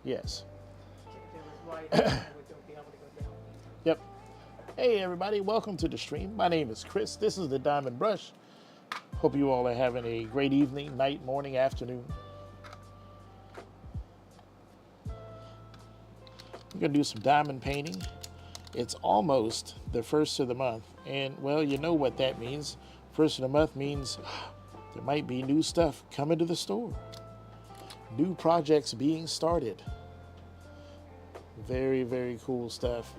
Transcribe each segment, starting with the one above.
Yes. Yep. Hey, everybody. Welcome to the stream. My name is Chris. This is the Diamond Brush. Hope you all are having a great evening, night, morning, afternoon. We're going to do some diamond painting. It's almost the first of the month. And, well, you know what that means. First of the month means there might be new stuff coming to the store. New projects being started. Very, very cool stuff.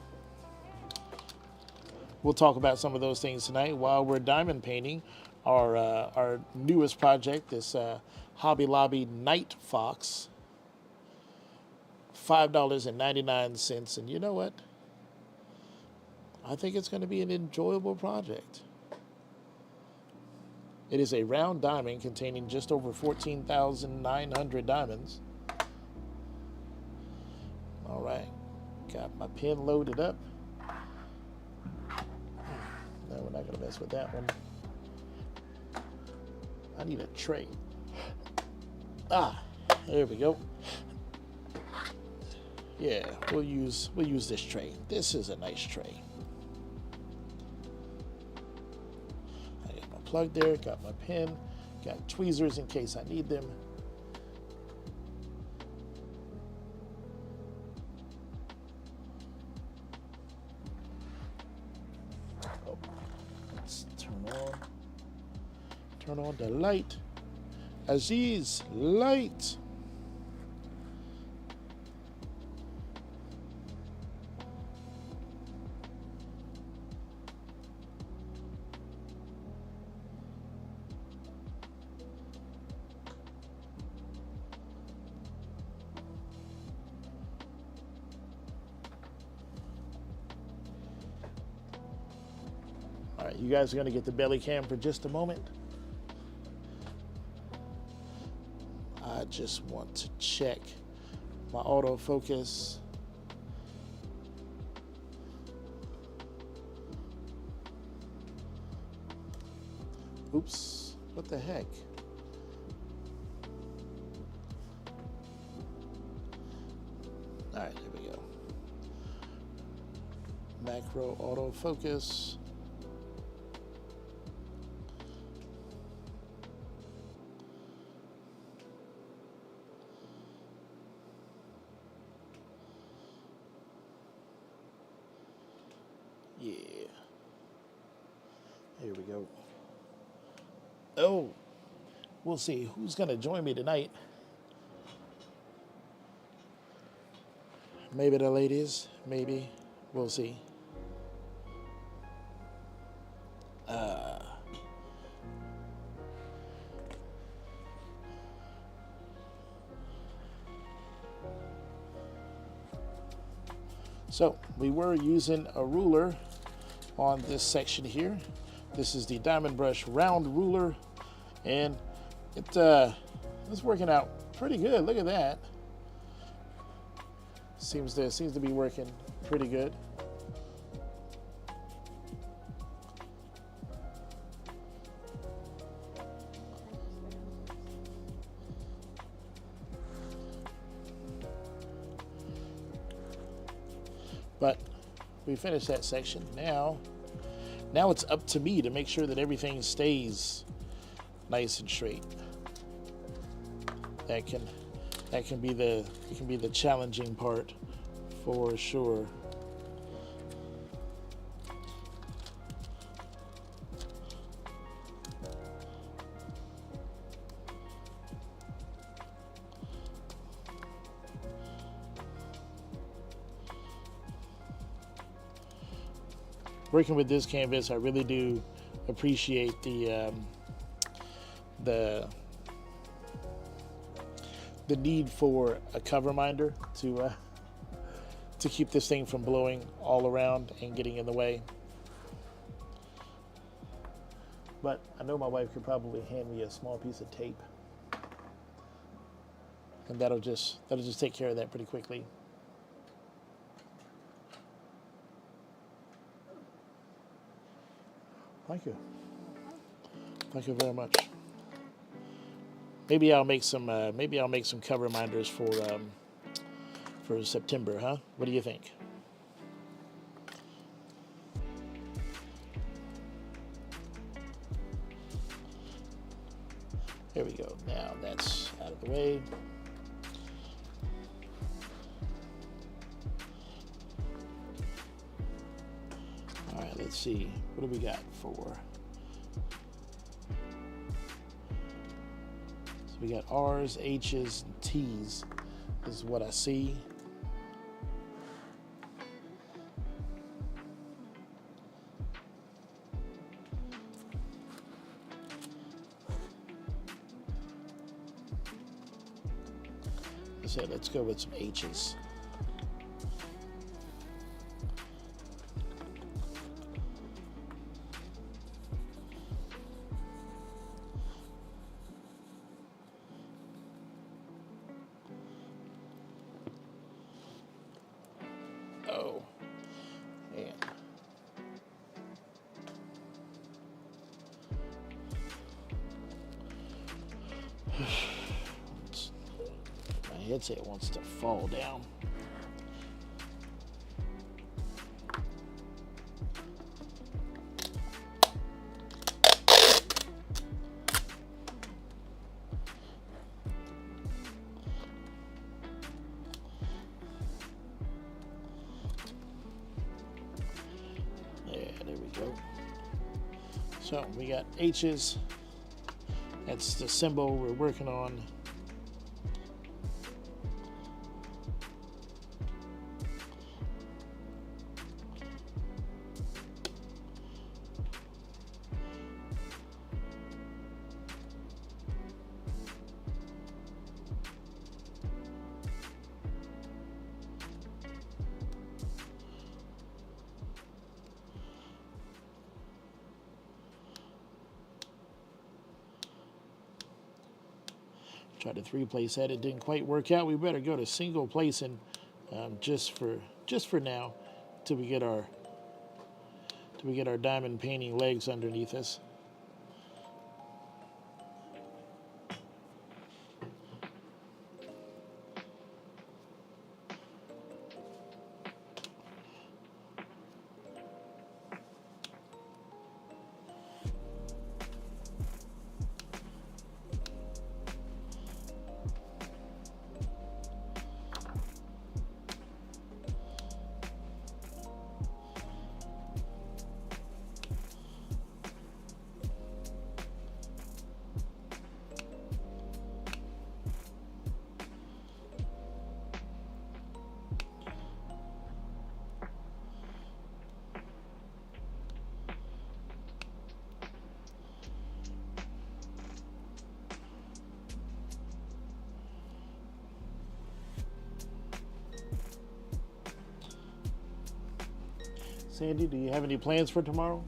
We'll talk about some of those things tonight while we're diamond painting. Our newest project is Hobby Lobby Night Fox. $5.99. And you know what? I think it's going to be an enjoyable project. It is a round diamond containing just over 14,900 diamonds. All right, got my pen loaded up. No, we're not going to mess with that one. I need a tray. Ah, there we go. Yeah, we'll use this tray. This is a nice tray. I got my plug there, got my pen, got tweezers in case I need them. Oh, let's turn on the light. Aziz, light. All right, you guys are going to get the belly cam for just a moment. I just want to check my autofocus. Oops, what the heck? All right, here we go. Macro autofocus. Yeah. Here we go. Oh, we'll see who's going to join me tonight. Maybe the ladies, maybe. We'll see. So we were using a ruler on this section here. This is the Diamond Brush round ruler, and it's working out pretty good. Look at that. Seems to be working pretty good. But we finished that section. Now it's up to me to make sure that everything stays nice and straight. That can be the challenging part for sure. Working with this canvas, I really do appreciate the need for a cover minder to keep this thing from blowing all around and getting in the way. But I know my wife could probably hand me a small piece of tape, and that'll just take care of that pretty quickly. Thank you. Thank you very much. Maybe I'll make some cover minders for September, huh? What do you think? There we go. Now that's out of the way. All right, let's see. What do we got for? So we got R's, H's, and T's. This is what I see. So let's go with some H's. Oh, man. My headset wants to fall down. There we go. So we got H's. That's the symbol we're working on. Tried to three-place that, it didn't quite work out. We better go to single placing, just for now, till we get our diamond painting legs underneath us. Sandy, do you have any plans for tomorrow?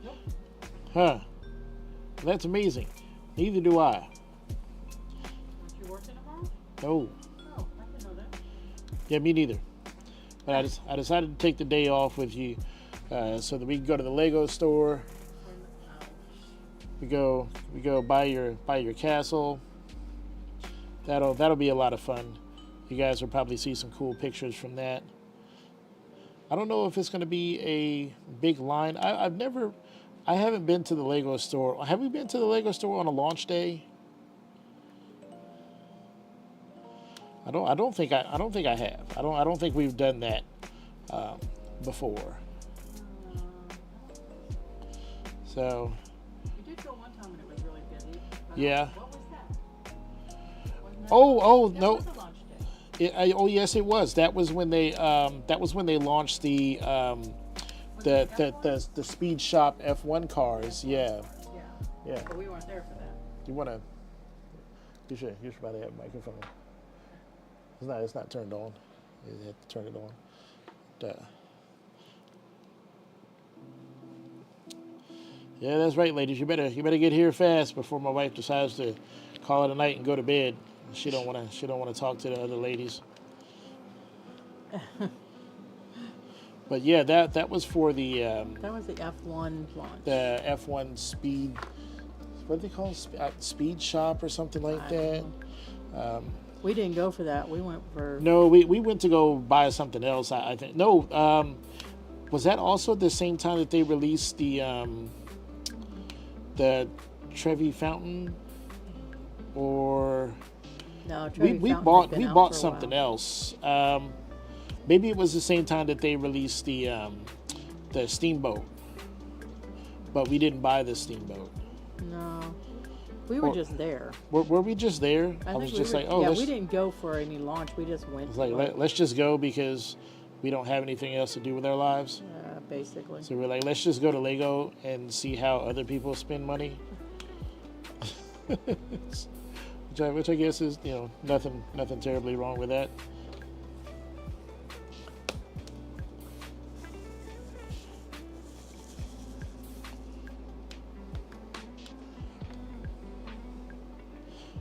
Nope. Huh. That's amazing. Neither do I. Aren't you working tomorrow? No. Oh, I didn't know that. Yeah, me neither. But I decided to take the day off with you, so that we can go to the Lego store. We go buy your castle. That'll be a lot of fun. You guys will probably see some cool pictures from that. I don't know if it's going to be a big line. I haven't been to the Lego store. Have we been to the Lego store on a launch day? I don't think I have. I don't think we've done that before. So. We did go one time and it was really busy. Yeah. What was that? Wasn't that Oh that no. was a launch day. Oh yes, it was. That was when they launched the Speed Shop F1 cars. Yeah. Yeah. But we weren't there for that. You should probably have a microphone. It's not turned on. You have to turn it on. Yeah, that's right, ladies. You better get here fast before my wife decides to call it a night and go to bed. She don't want to talk to the other ladies. But yeah, that was for the that was the F1 launch. the F1 Speed. What do they call it? Speed Shop or something like that. We didn't go for that. We went for. No, we went to go buy something else. I think no. Was that also the same time that they released the Trevi Fountain, or No, Trevi we Fountain bought had been out bought for a something while. else. Maybe it was the same time that they released the Steamboat, but we didn't buy the Steamboat. No, we were Or- just there. Were we just there? I was think just we were, like, oh, yeah, let's, we didn't go for any launch. We just went. it's like, to it, let's just go because we don't have anything else to do with our lives. basically. So we're like, let's just go to Lego and see how other people spend money. which I guess is, nothing terribly wrong with that.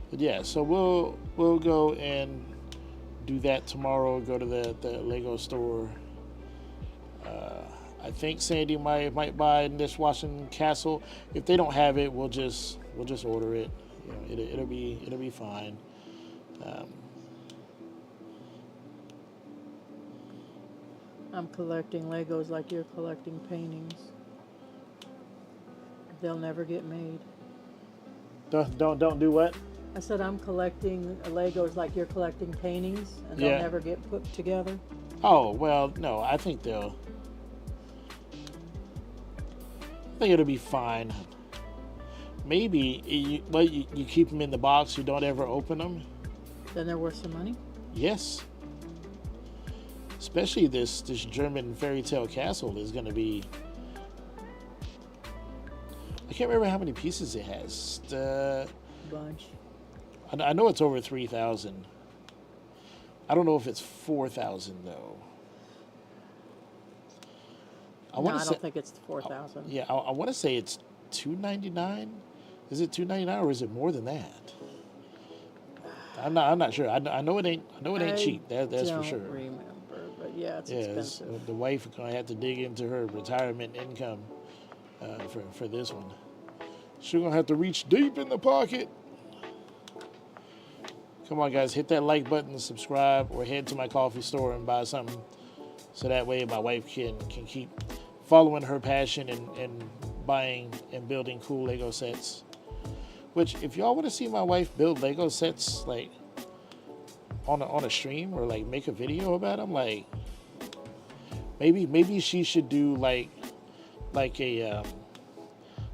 But yeah, so we'll go and do that tomorrow. Go to the Lego store. I think Sandy might buy in Dishwashing Castle. If they don't have it, we'll just order it. You know, it'll be fine. Um, I'm collecting Legos like you're collecting paintings. They'll never get made. don't do what? I said I'm collecting Legos like you're collecting paintings, and they'll Yeah. never get put together. Oh well, no. I think it'll be fine. Maybe you keep them in the box. You don't ever open them. Then they're worth some money. Yes. Especially this German fairy tale castle is going to be. I can't remember how many pieces it has. Bunch. I know it's over 3,000. I don't know if it's 4,000 though. I don't think it's 4,000. Yeah, I want to say it's $299. Is it $299 or is it more than that? I'm not sure. I know it ain't cheap. That's for sure. I don't remember, but yeah, it's expensive. The wife is gonna have to dig into her retirement income for this one. She's gonna have to reach deep in the pocket. Come on, guys, hit that like button, subscribe, or head to my coffee store and buy something, so that way my wife can keep following her passion and buying and building cool Lego sets. Which, if y'all want to see my wife build Lego sets, like on a stream or like make a video about them, like maybe she should do like a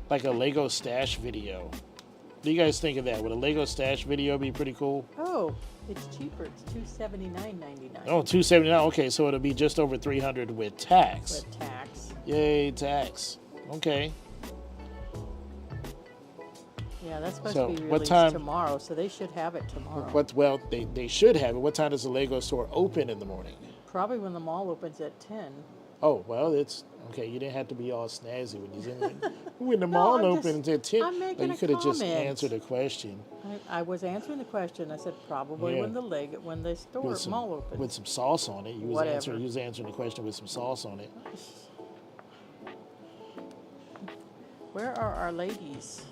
Lego stash video. What do you guys think of that? Would a Lego stash video be pretty cool? Oh, it's cheaper. It's $279.99. Oh, $279. Okay, so it'll be just over $300 with tax. With tax. Yay, tax. Okay. Yeah, that's supposed So, to be what released time- tomorrow, so they should have it tomorrow. Well, they should have it. What time does the Lego store open in the morning? Probably when the mall opens at 10. Oh, well, it's okay. You didn't have to be all snazzy when the No, mall I'm opens just- at 10. I'm making you a could have just comment. answered the question I was answering the question. I said probably Yeah. when the store with some mall opens. with some sauce on it. You was Whatever. answering the question with some sauce on it. Where are our ladies?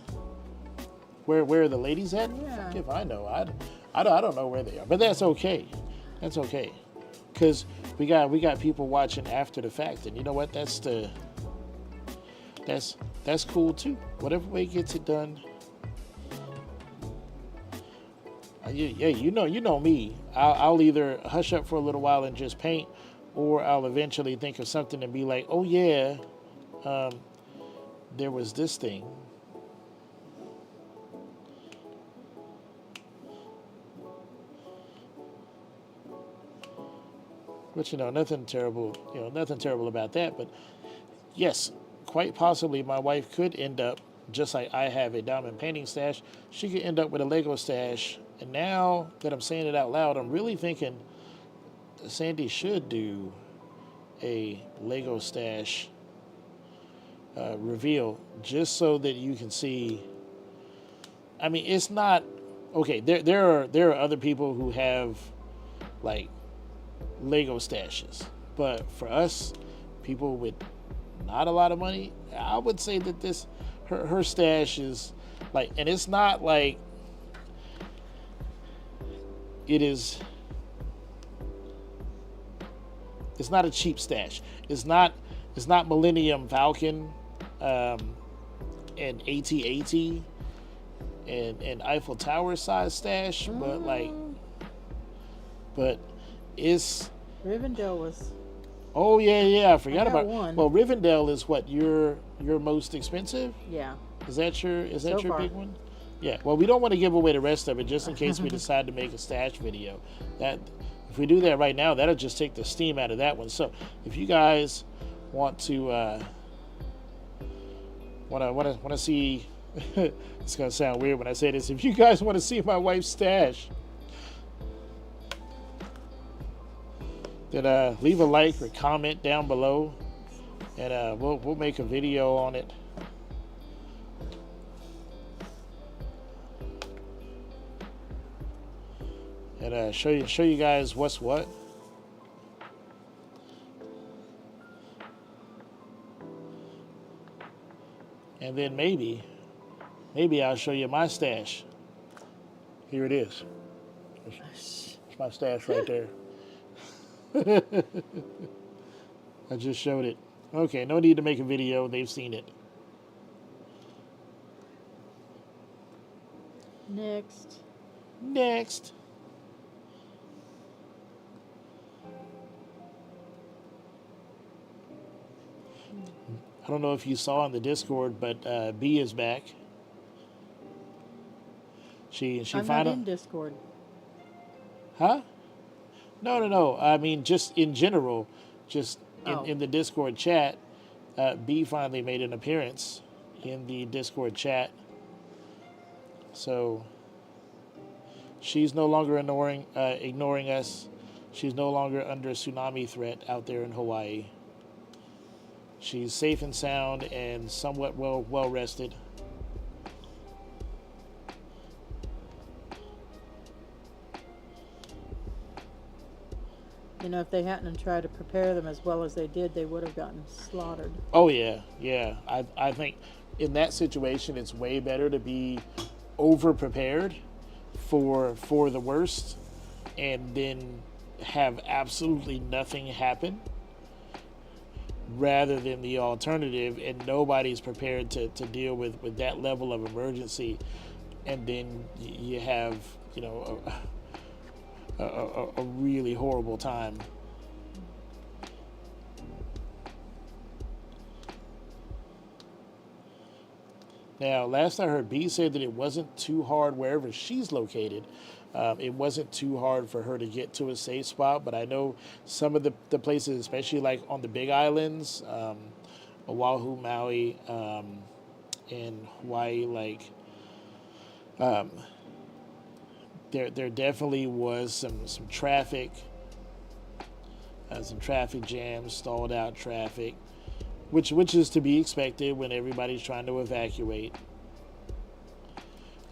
Where are the ladies at? Yeah. If I know, I don't know where they are, but that's okay. That's okay, because we got people watching after the fact, and you know what? That's cool too. Whatever way gets it done. Yeah, you know me. I'll either hush up for a little while and just paint, or I'll eventually think of something and be like, oh yeah, there was this thing. But nothing terrible. Nothing terrible about that. But yes, quite possibly my wife could end up just like I have a diamond painting stash. She could end up with a Lego stash. And now that I'm saying it out loud, I'm really thinking Sandy should do a Lego stash reveal, just so that you can see. I mean, it's not okay. There are other people who have like Lego stashes, but for us, people with not a lot of money, I would say that her stash is like, and it's not like it is. It's not a cheap stash. It's not Millennium Falcon, and AT-AT and Eiffel Tower size stash, but it's. Rivendell was. Oh yeah, I forgot I got about. one. Well, Rivendell is what your most expensive. Yeah. Is that your So your far. big one? Yeah. Well, we don't want to give away the rest of it just in case we decide to make a stash video. That if we do that right now, that'll just take the steam out of that one. So if you guys want to want to see, it's gonna sound weird when I say this. If you guys want to see my wife's stash, then leave a like or comment down below, and we'll make a video on it. And show you guys what's what. And then maybe I'll show you my stash. Here it is. It's my stash right there. I just showed it. Okay, no need to make a video. They've seen it. Next. Next. I don't know if you saw in the Discord, but B is back. She I'm not in Discord. Huh? No. I mean, just in general, just Oh. in the Discord chat, B finally made an appearance in the Discord chat. So she's no longer ignoring us. She's no longer under tsunami threat out there in Hawaii. She's safe and sound and somewhat well rested. You know, if they hadn't tried to prepare them as well as they did, they would have gotten slaughtered. Oh yeah. I think in that situation, it's way better to be over prepared for the worst, and then have absolutely nothing happen, rather than the alternative and nobody's prepared to deal with that level of emergency, and then you have a really horrible time. Now, last I heard, B said that it wasn't too hard wherever she's located. It wasn't too hard for her to get to a safe spot, but I know some of the places, especially like on the Big Islands, Oahu, Maui, and Hawaii, like there definitely was some traffic, some traffic jams, stalled out traffic, which is to be expected when everybody's trying to evacuate.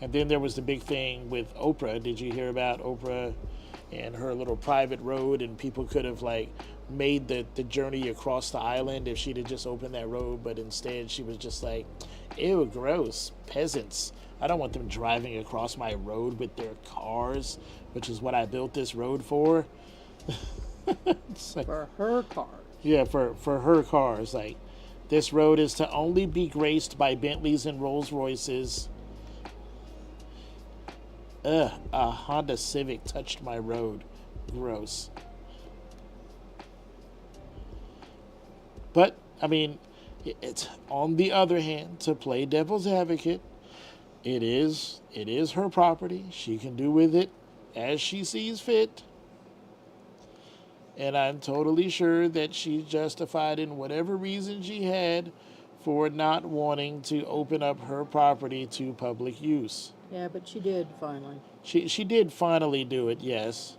And then there was the big thing with Oprah. Did you hear about Oprah and her little private road? And people could have like made the journey across the island if she'd have just opened that road, but instead she was just like, ew, gross, peasants. I don't want them driving across my road with their cars, which is what I built this road for. Like, for her car. Yeah, for her cars. Like, this road is to only be graced by Bentleys and Rolls Royces. A Honda Civic touched my road. Gross. But, I mean, it's on the other hand, to play devil's advocate, it is her property. She can do with it as she sees fit. And I'm totally sure that she's justified in whatever reason she had for not wanting to open up her property to public use. Yeah, but she did finally. She did finally do it, yes.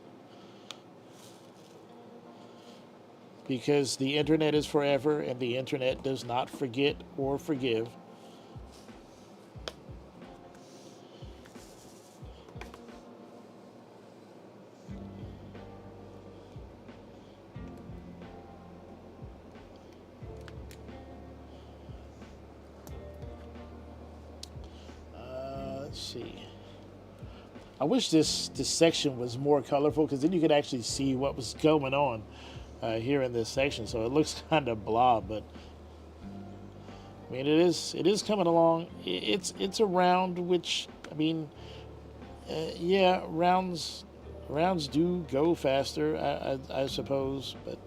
Because the internet is forever, and the internet does not forget or forgive. Let's see. I wish this section was more colorful, because then you could actually see what was going on here in this section. So it looks kind of blah, but I mean it is coming along. It's a round, which I mean, yeah, rounds do go faster, I suppose. But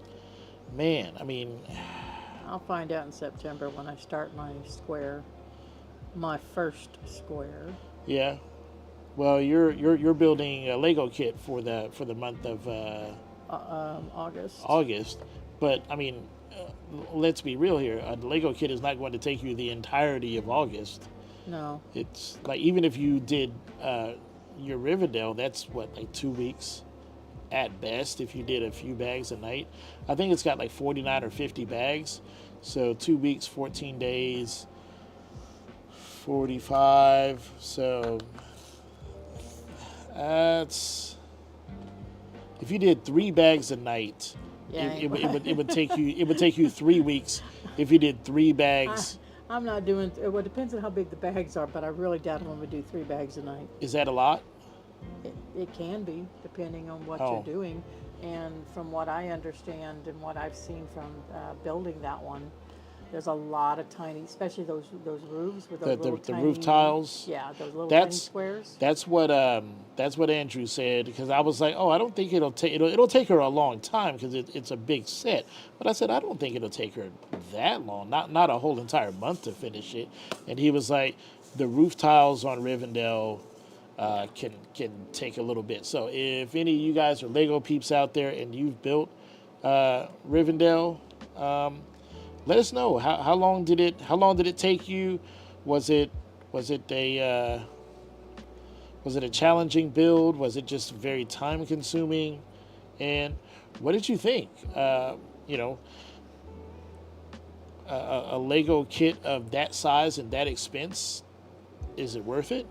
man, I mean, I'll find out in September when I start my square, my first square. Yeah. Well, you're building a Lego kit for the month of August. August, but I mean, let's be real here. A Lego kit is not going to take you the entirety of August. No. It's like, even if you did your Rivendell, that's what, like 2 weeks at best. If you did a few bags a night, I think it's got like 49 or 50 bags. So 2 weeks, 14 days, 45. So that's, if you did 3 bags a night, Yeah, it would take you 3 weeks if you did 3 bags I'm not doing. Well, it depends on how big the bags are, but I really doubt I'm going to do 3 bags a night. Is that a lot? It can be depending on what you're Oh, doing, and from what I understand and what I've seen from building that one, there's a lot of tiny, especially those roofs with those little the roof tiny, tiles. yeah, those little tiny That's squares. that's what Andrew said, because I was like, oh, I don't think it'll take her a long time because it's a big set. But I said I don't think it'll take her that long, not a whole entire month to finish it. And he was like, the roof tiles on Rivendell can take a little bit. So if any of you guys are Lego peeps out there and you've built Rivendell, let us know how long did it take you? Was it was it a was it a challenging build? Was it just very time consuming? And what did you think? You know, a Lego kit of that size and that expense, is it worth it?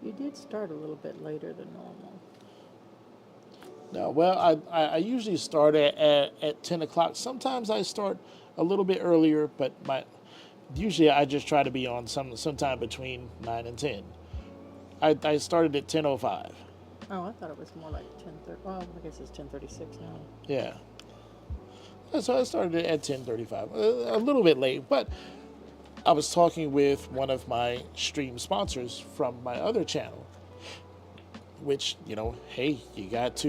You did start a little bit later than normal. No, well, I usually start at 10 o'clock. Sometimes I start a little bit earlier, but usually I just try to be on sometime between 9 and 10. I started at 10:05. Oh, I thought it was more like 10:30. Well, I guess it's 10:36 now. Yeah. So I started at 10:35, a little bit late, but I was talking with one of my stream sponsors from my other channel, which, hey, you got to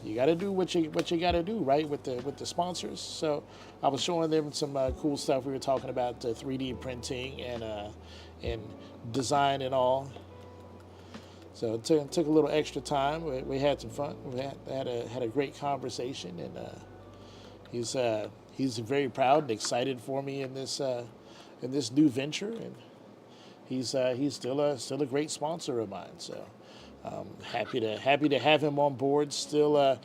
you got to do what you got to do, right, with the sponsors. So I was showing them some cool stuff. We were talking about 3D printing and design and all. So it took a little extra time. We had some fun. We had a great conversation, and he's very proud and excited for me in this new venture, and he's still a great sponsor of mine. So happy to have him on board. Still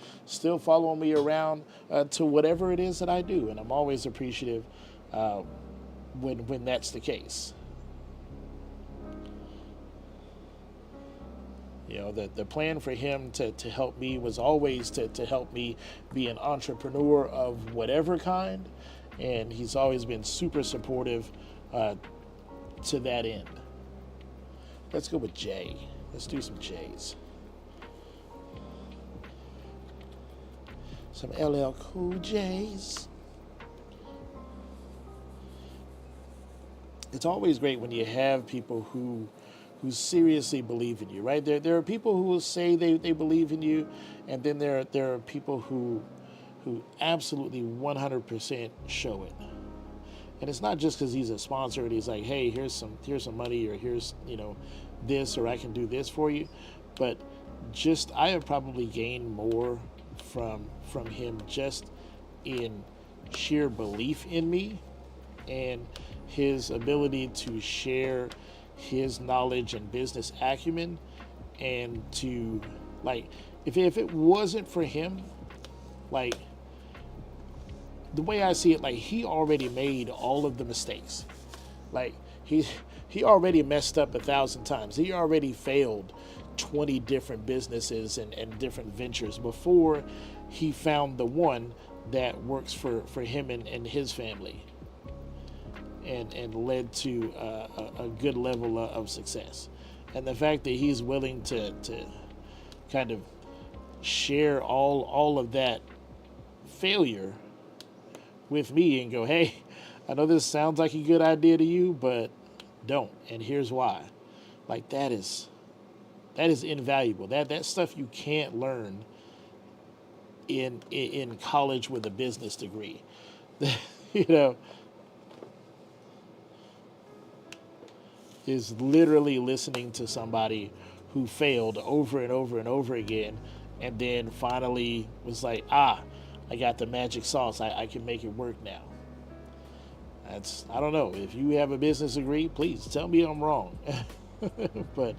following me around to whatever it is that I do, and I'm always appreciative when that's the case. The plan for him to help me was always to help me be an entrepreneur of whatever kind, and he's always been super supportive to that end. Let's go with J. Let's do some J's. Some LL Cool J's. It's always great when you have people who seriously believe in you, right? There are people who will say they believe in you, and then there are people who absolutely 100% show it. And it's not just because he's a sponsor and he's like, hey, here's some money, or here's this, or I can do this for you, but just I have probably gained more from him just in sheer belief in me and his ability to share his knowledge and business acumen, and to, like, if it wasn't for him, like, the way I see it, like, he already made all of the mistakes. Like, he already messed up 1,000 times. He already failed 20 different businesses and different ventures before he found the one that works for him and his family, and led to a good level of success. And the fact that he's willing to kind of share all of that failure with me and go, hey, I know this sounds like a good idea to you, but don't, and here's why. Like, that is invaluable. That stuff you can't learn in college with a business degree. you know is literally listening to somebody who failed over and over and over again and then finally was like, I got the magic sauce. I can make it work now. I don't know. If you have a business degree, please tell me I'm wrong. But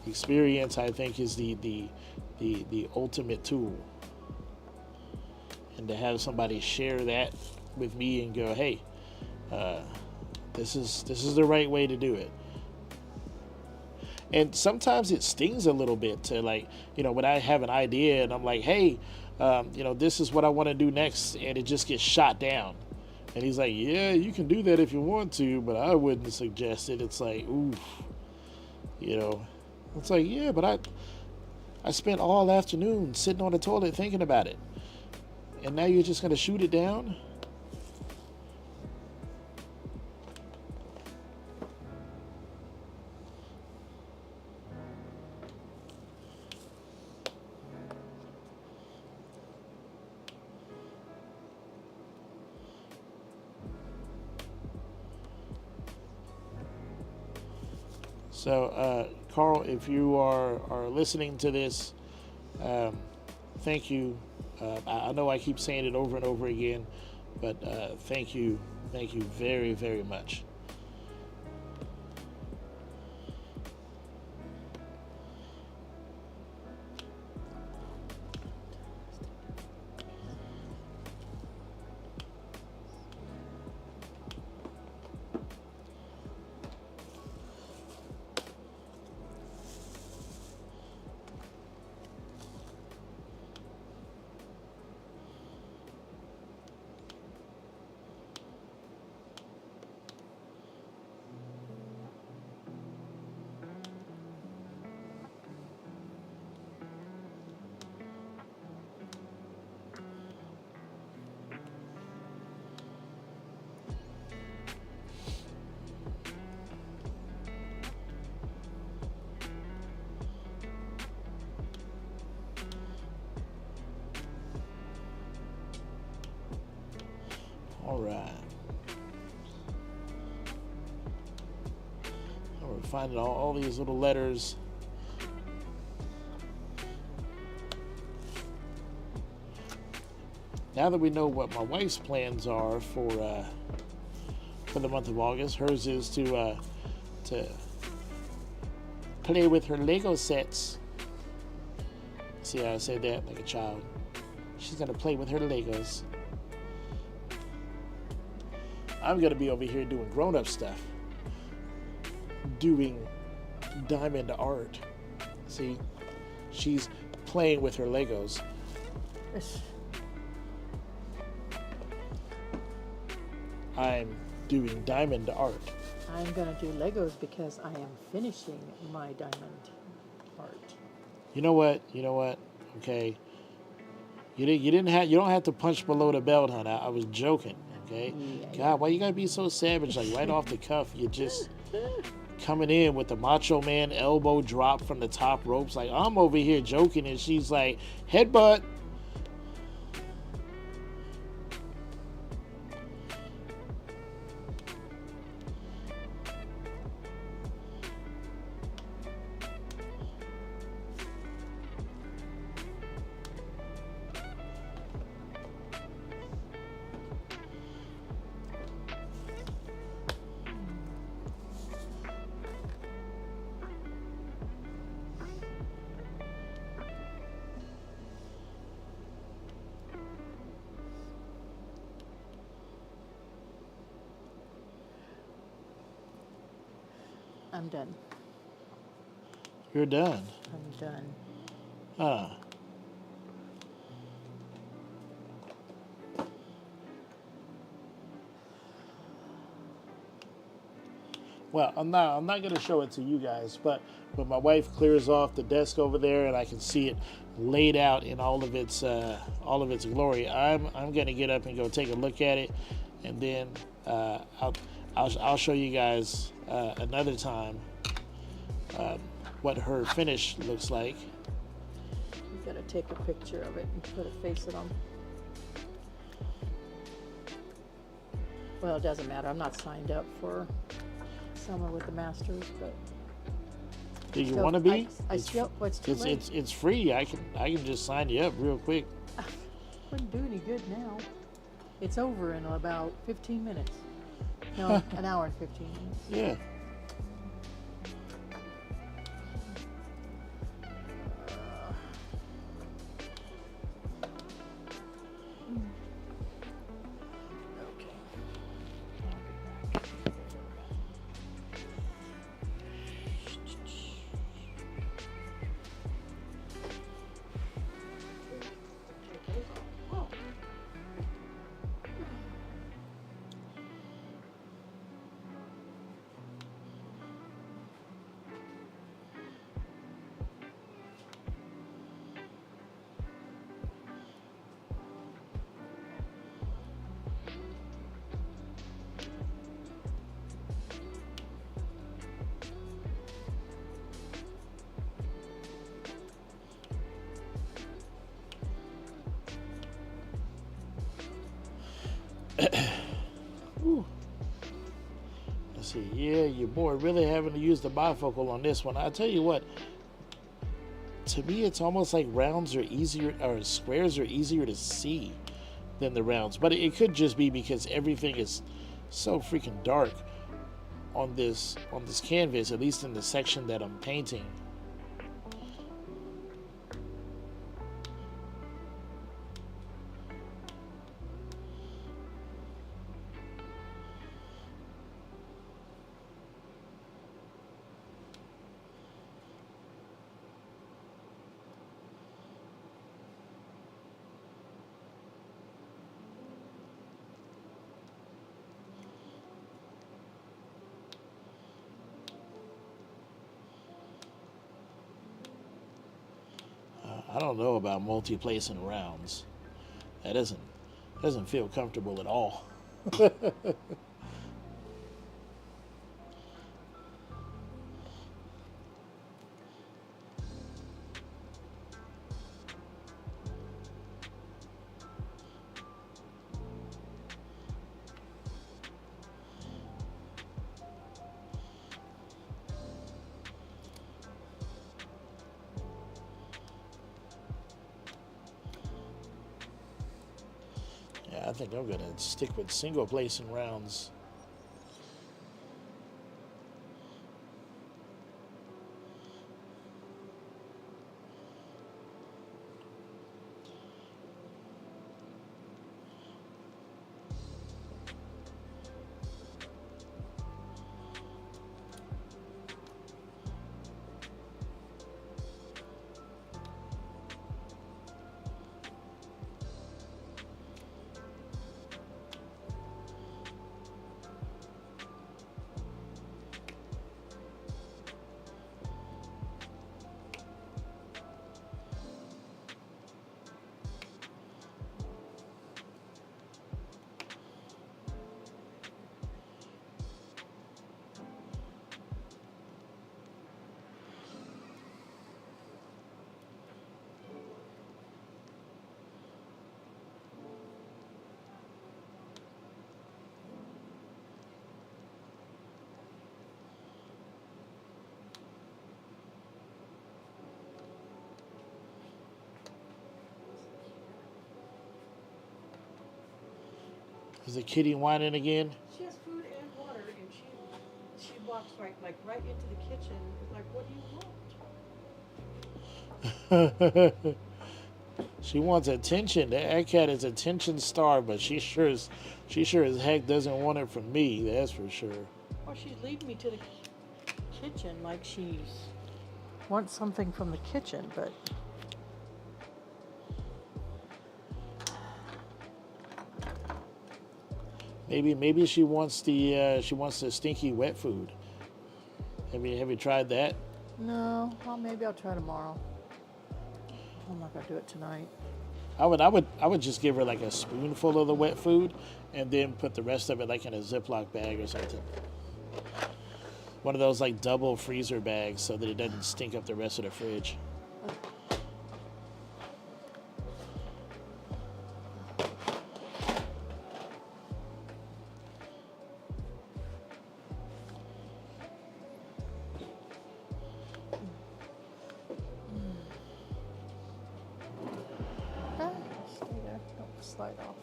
experience, I think, is the ultimate tool. And to have somebody share that with me and go, hey, this is the right way to do it. And sometimes it stings a little bit to, like, when I have an idea and I'm like, hey, this is what I want to do next, and it just gets shot down. And he's like, yeah, you can do that if you want to, but I wouldn't suggest it. It's like, oof, it's like, yeah, but I spent all afternoon sitting on the toilet thinking about it, and now you're just going to shoot it down? So, Carl, if you are listening to this, thank you. I know I keep saying it over and over again, but thank you very, very much. All right. We're finding all these little letters. Now that we know what my wife's plans are for the month of August, hers is to play with her Lego sets. See how I said that like a child? She's gonna play with her Legos. I'm gonna be over here doing grown-up stuff, doing diamond art. See, she's playing with her Legos. I'm doing diamond art. I'm gonna do Legos because I am finishing my diamond art. You know what? Okay. You don't have to punch below the belt, honey. I was joking. Okay. Yeah, God, why you gotta be so savage? Like right off the cuff, you're just coming in with the Macho Man elbow drop from the top ropes. Like I'm over here joking, and she's like, headbutt. I'm done. You're done. I'm done. Huh. Well, I'm not going to show it to you guys, but my wife clears off the desk over there, and I can see it laid out in all of its glory. I'm going to get up and go take a look at it, and then I'll show you guys another time what her finish looks like. You gotta take a picture of it and put a face it on. Well, it doesn't matter. I'm not signed up for Summer with the Masters, but Do you So want to be? I still, well, it's too late. It's free. I can just sign you up real quick. Wouldn't do any good now. It's over in about 15 minutes. No, an hour and 15 minutes. Yeah. Okay. I'll get back. Take those off. Oh. Whew. Let's see. Yeah, your boy really having to use the bifocal on this one. I tell you what. To me, it's almost like rounds are easier, or squares are easier to see than the rounds. But it could just be because everything is so freaking dark on this canvas, at least in the section that I'm painting. I don't know about multi-placing rounds. That doesn't feel comfortable at all. Yeah, I think I'm gonna stick with single placing rounds. Is the kitty whining again? She has food and water, and she walks right into the kitchen. Like, what do you want? She wants attention. That cat is attention starved, but she sure as heck doesn't want it from me. That's for sure. Or she's leading me to the kitchen like she wants something from the kitchen, but Maybe she wants the stinky wet food. Have you tried that? no. Well, maybe I'll try tomorrow. I'm not gonna do it tonight. I would just give her like a spoonful of the wet food, and then put the rest of it like in a Ziploc bag or something. One of those like double freezer bags so that it doesn't stink up the rest of the fridge. slide off.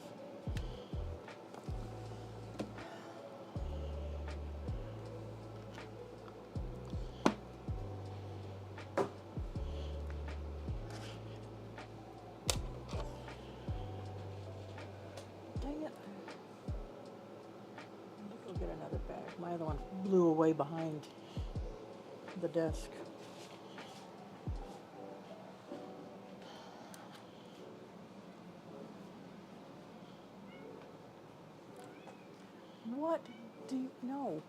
Dang it. Go get another bag. My other one blew away behind the desk. What do you know?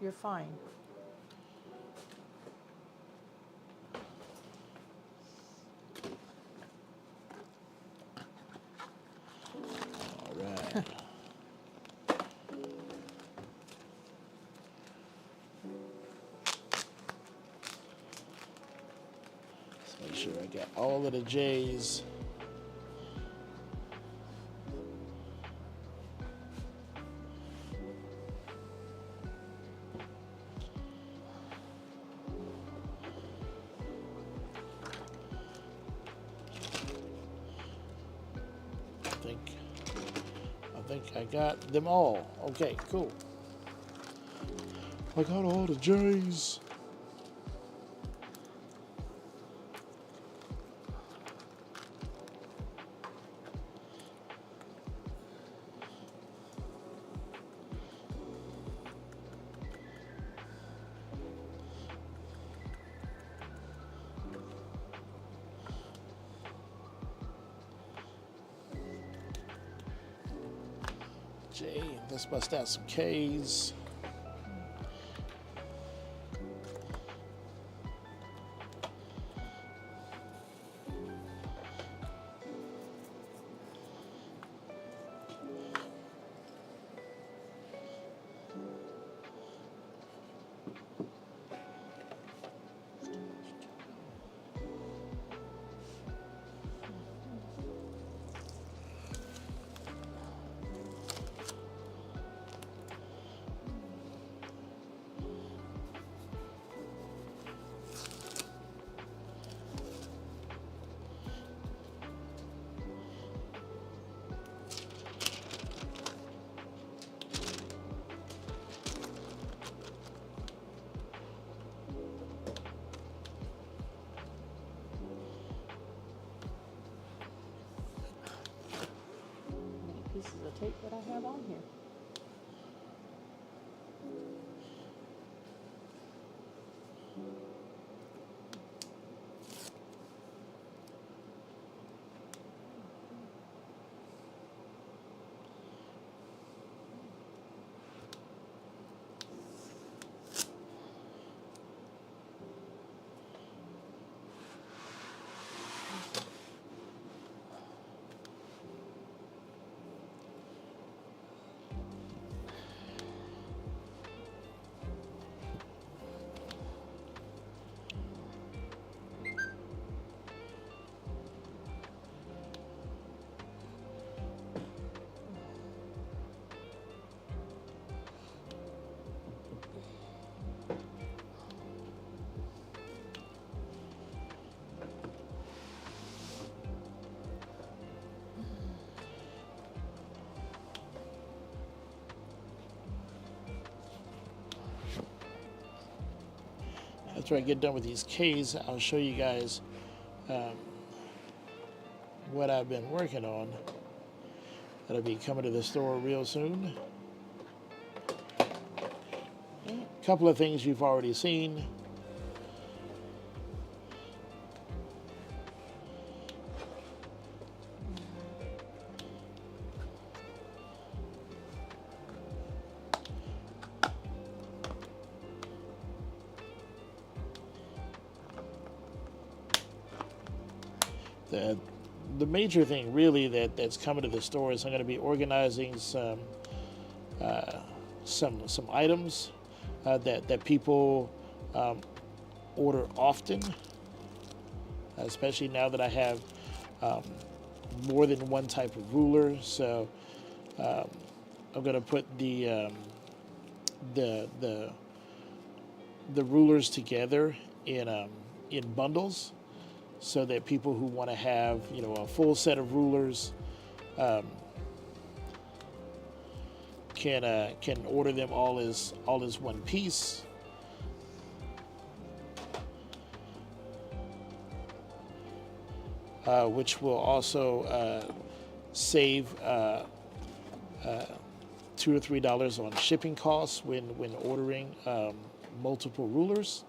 You're fine. All right. Let's make sure I got all of the J's. I think I got them all. Okay, cool. I got all the J's. J, let's bust out some K's. Pieces of tape that I have on here. After I get done with these K's, I'll show you guys what I've been working on. That'll be coming to the store real soon. A couple of things you've already seen. The major thing really that's coming to the store is I'm going to be organizing some items that people order often, especially now that I have more than one type of ruler. So I'm going to put the rulers together in bundles, so that people who want to have a full set of rulers can order them all as one piece. Which will also save $2 or $3 on shipping costs when ordering multiple rulers.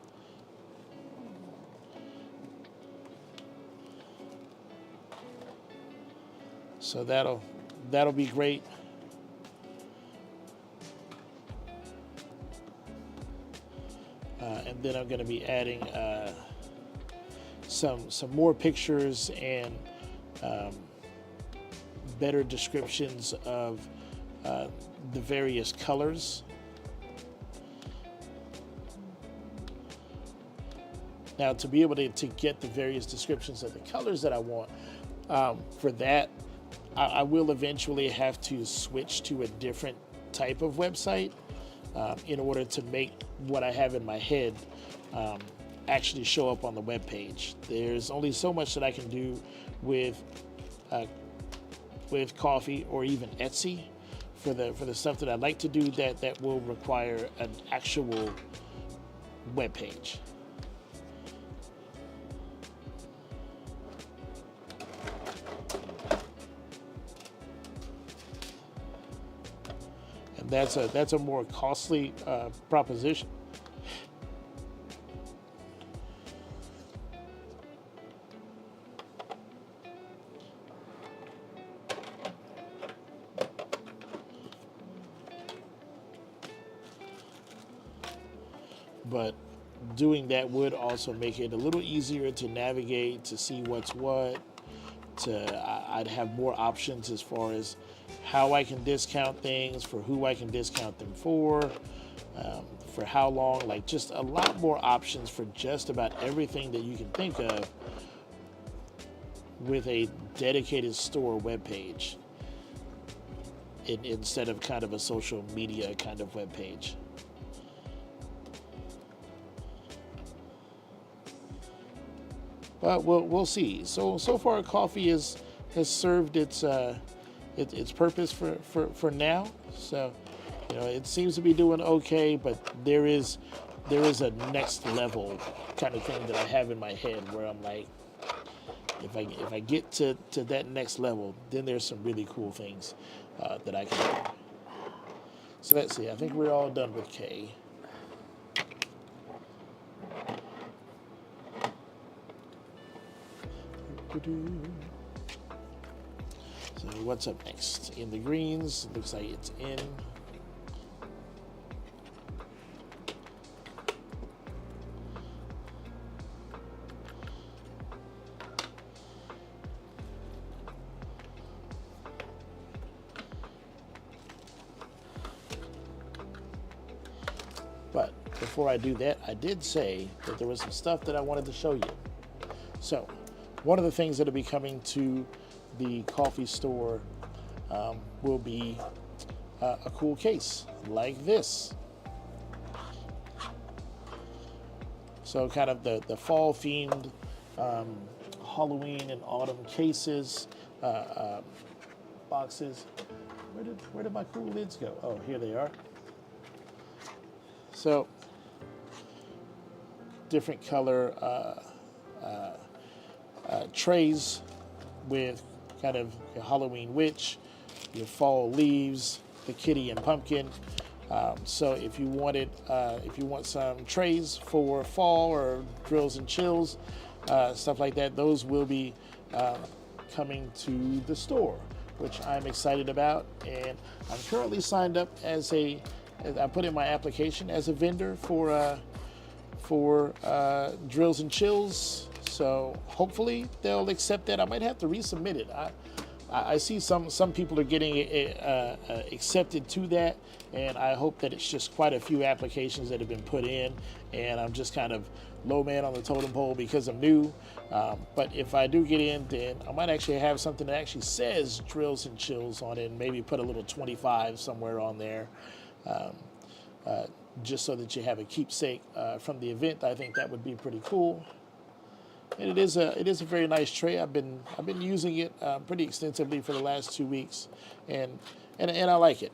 So that'll be great. And then I'm going to be adding some more pictures and better descriptions of the various colors. Now, to be able to get the various descriptions of the colors that I want, for that, I will eventually have to switch to a different type of website in order to make what I have in my head actually show up on the web page. There's only so much that I can do with Coffee or even Etsy for the stuff that I'd like to do that will require an actual web page. And that's a more costly proposition. But doing that would also make it a little easier to navigate, to see what's what. I'd have more options as far as how I can discount things, for who I can discount them for how long. Like, just a lot more options for just about everything that you can think of with a dedicated store webpage instead of kind of a social media kind of webpage. But we'll see. So far, Coffee has served its purpose for now. So, it seems to be doing okay. But there is a next level kind of thing that I have in my head where I'm like, if I get to that next level, then there's some really cool things that I can do. So let's see. I think we're all done with K. So what's up next? In the greens, looks like it's in. But before I do that, I did say that there was some stuff that I wanted to show you. So one of the things that will be coming to the Coffee store will be a cool case like this. So kind of the fall themed Halloween and autumn cases, boxes. Where did my cool lids go? Oh, here they are. So different color trays with kind of your Halloween witch, your fall leaves, the kitty and pumpkin. So if you want some trays for fall or drills and chills, stuff like that, those will be coming to the store, which I'm excited about. And I'm currently signed up I put in my application as a vendor for drills and chills. So hopefully they'll accept that. I might have to resubmit it. I see some people are getting accepted to that, and I hope that it's just quite a few applications that have been put in, and I'm just kind of low man on the totem pole because I'm new. But if I do get in, then I might actually have something that actually says drills and chills on it, and maybe put a little 25 somewhere on there. Just so that you have a keepsake from the event. I think that would be pretty cool. And it is a very nice tray. I've been using it pretty extensively for the last 2 weeks, and and I like it.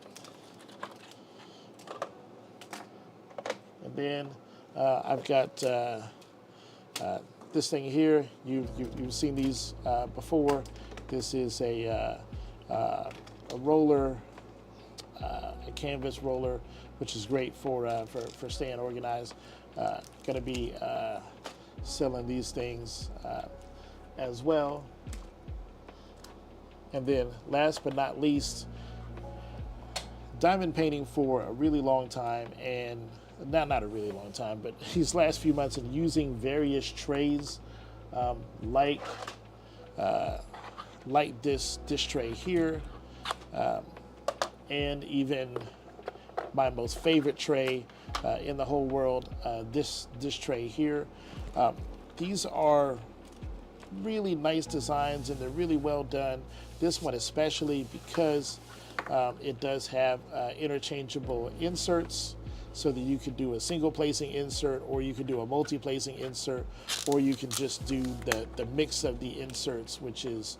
And then I've got this thing here. You've seen these before. This is a roller, a canvas roller, which is great for staying organized. Going to be selling these things as well. And then last but not least, diamond painting for a really long time, and not a really long time, but these last few months, and using various trays like this tray here, and even my most favorite tray in the whole world, this tray here. These are really nice designs, and they're really well done. This one especially because it does have interchangeable inserts, so that you could do a single placing insert, or you could do a multi-placing insert, or you can just do the mix of the inserts, which is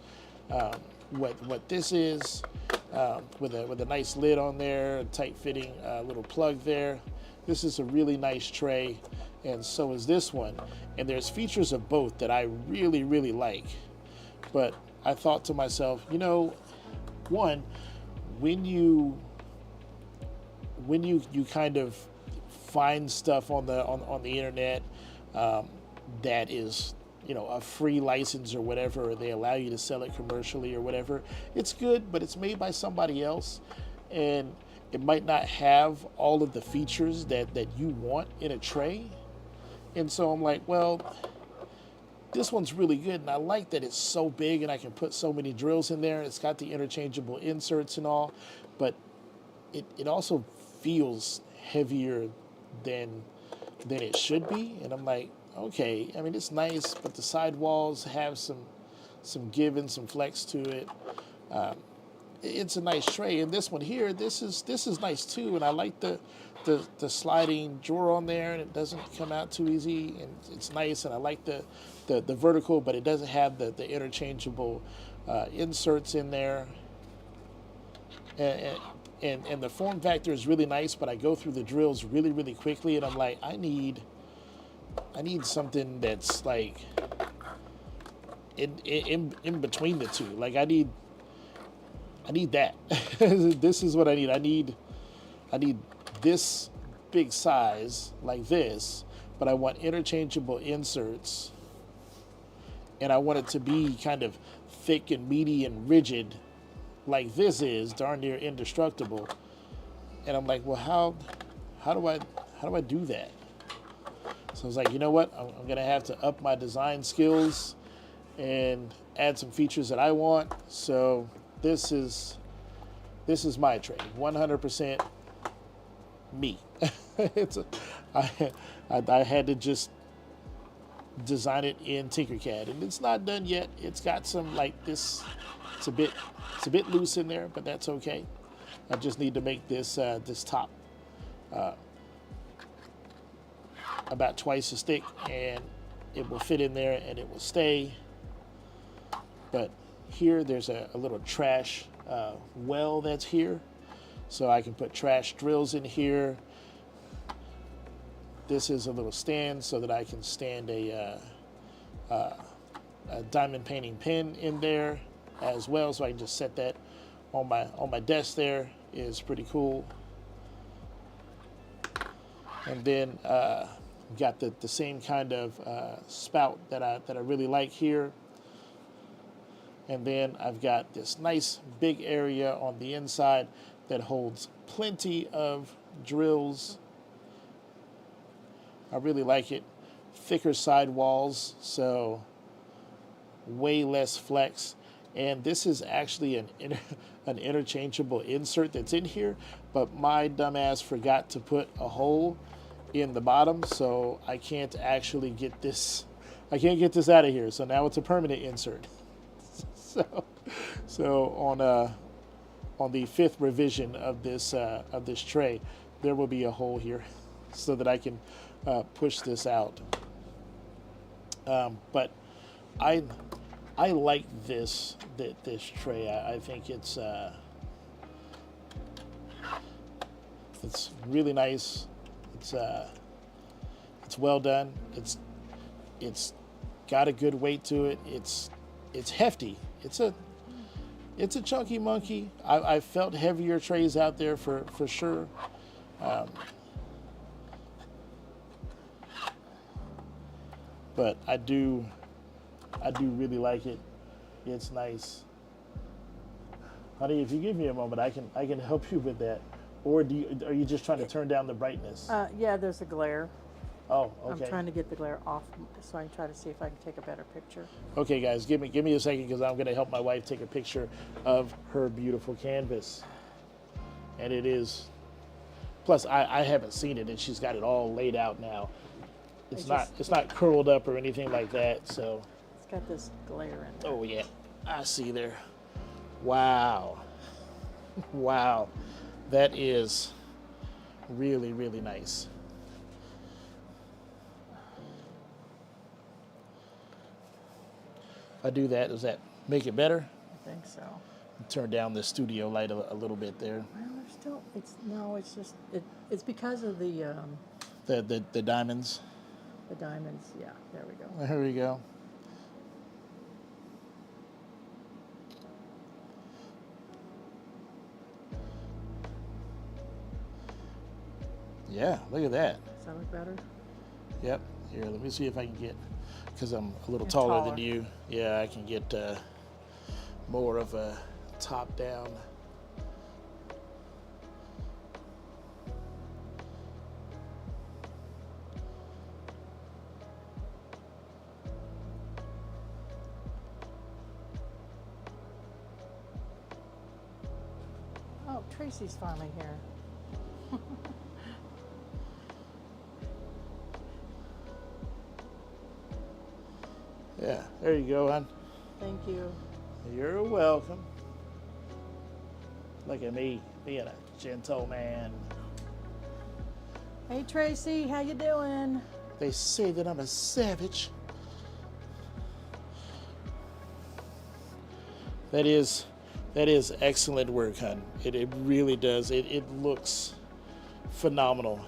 what this is, with a nice lid on there, a tight fitting little plug there. This is a really nice tray, and so is this one. And there's features of both that I really, really like. But I thought to myself, one, when you kind of find stuff on the internet that is a free license or whatever, or they allow you to sell it commercially or whatever, it's good, but it's made by somebody else, and it might not have all of the features that you want in a tray. And so I'm like, well, this one's really good, and I like that it's so big and I can put so many drills in there. It's got the interchangeable inserts and all, but it also feels heavier than it should be. And I'm like, okay, I mean, it's nice, but the sidewalls have some give and some flex to it. It's a nice tray, and this one here, this is nice too, and I like the sliding drawer on there, and it doesn't come out too easy, and it's nice, and I like the vertical, but it doesn't have the interchangeable inserts in there, and the form factor is really nice, but I go through the drills really, really quickly, and I'm like, I need something that's like in between the two. Like I need that. This is what I need. I need this big size like this, but I want interchangeable inserts, and I want it to be kind of thick and meaty and rigid like this is, darn near indestructible. And I'm like, well, how do I do that? So I was like, you know what? I'm gonna have to up my design skills and add some features that I want. So this is my trade, 100% me. I had to just design it in Tinkercad, and it's not done yet. It's got some like this. It's a bit loose in there, but that's okay. I just need to make this top about twice as thick, and it will fit in there and it will stay. But here there's a little trash well that's here, so I can put trash drills in here. This is a little stand so that I can stand a diamond painting pen in there as well, so I can just set that on my desk. There is pretty cool. And then got the same kind of spout that I really like here. And then I've got this nice big area on the inside that holds plenty of drills. I really like it. Thicker sidewalls, so way less flex. And this is actually an interchangeable insert that's in here, but my dumbass forgot to put a hole in the bottom, so I can't actually get this. I can't get this out of here. So now it's a permanent insert. So on the fifth revision of this tray, there will be a hole here, so that I can push this out. But I I like this tray. I think it's really nice. It's it's well done. It's got a good weight to it. It's hefty. It's a chunky monkey. I felt heavier trays out there for sure. But I do really like it. It's nice. Honey, if you give me a moment, I can help you with that. Or are you just trying to turn down the brightness? Yeah, there's a glare. Oh, okay. I'm trying to get the glare off so I can try to see if I can take a better picture. Okay, guys, give me a second because I'm going to help my wife take a picture of her beautiful canvas. And it is. Plus, I haven't seen it, and she's got it all laid out now. It's not curled up or anything like that. So. It's got this glare in there. Oh yeah, I see there. Wow, wow, that is really really nice. If I do that, does that make it better? I think so. Turn down the studio light a little bit there. Well, there's still. It's just. It's because of the The diamonds. the diamonds. Yeah, there we go. There we go. Yeah, look at that. Does that look better? Yep. Here, let me see if I can get, because I'm a little You're taller than taller. you. Yeah, I can get more of a top down. Oh, Tracy's finally here. Yeah, there you go, hon. Thank you. You're welcome. Look at me being a gentleman. Hey Tracy, how you doing? They say that I'm a savage. That is excellent work, hon. It really does. It looks phenomenal.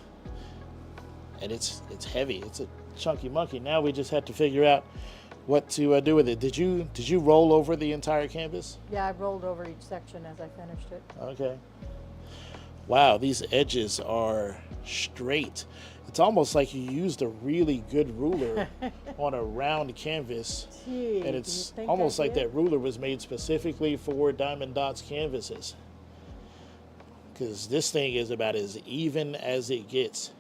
And it's heavy. It's a chunky monkey. Now we just have to figure out what to do with it. Did you roll over the entire canvas? Yeah, I rolled over each section as I finished it. Okay. Wow, these edges are straight. It's almost like you used a really good ruler on a round canvas. Gee, And do you it's think almost I like did? that ruler was made specifically for Diamond Dots canvases. Because this thing is about as even as it gets.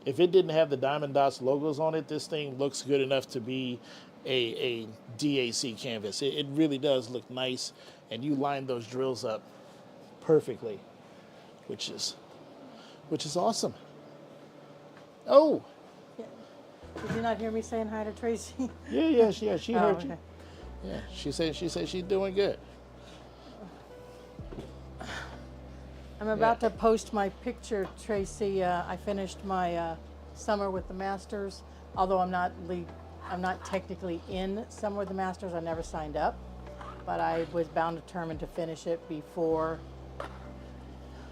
If it didn't have the Diamond Dots logos on it, this thing looks good enough to be a DAC canvas. It really does look nice, and you line those drills up perfectly, which is awesome. Oh, Yeah. Did you not hear me saying hi to Tracy? yeah, she Oh, heard you. okay. Yeah, she said she's doing good. I'm about to post my picture, Tracy. I finished my summer with the Masters. Although I'm not technically in summer with the Masters. I never signed up, but I was bound and determined to finish it before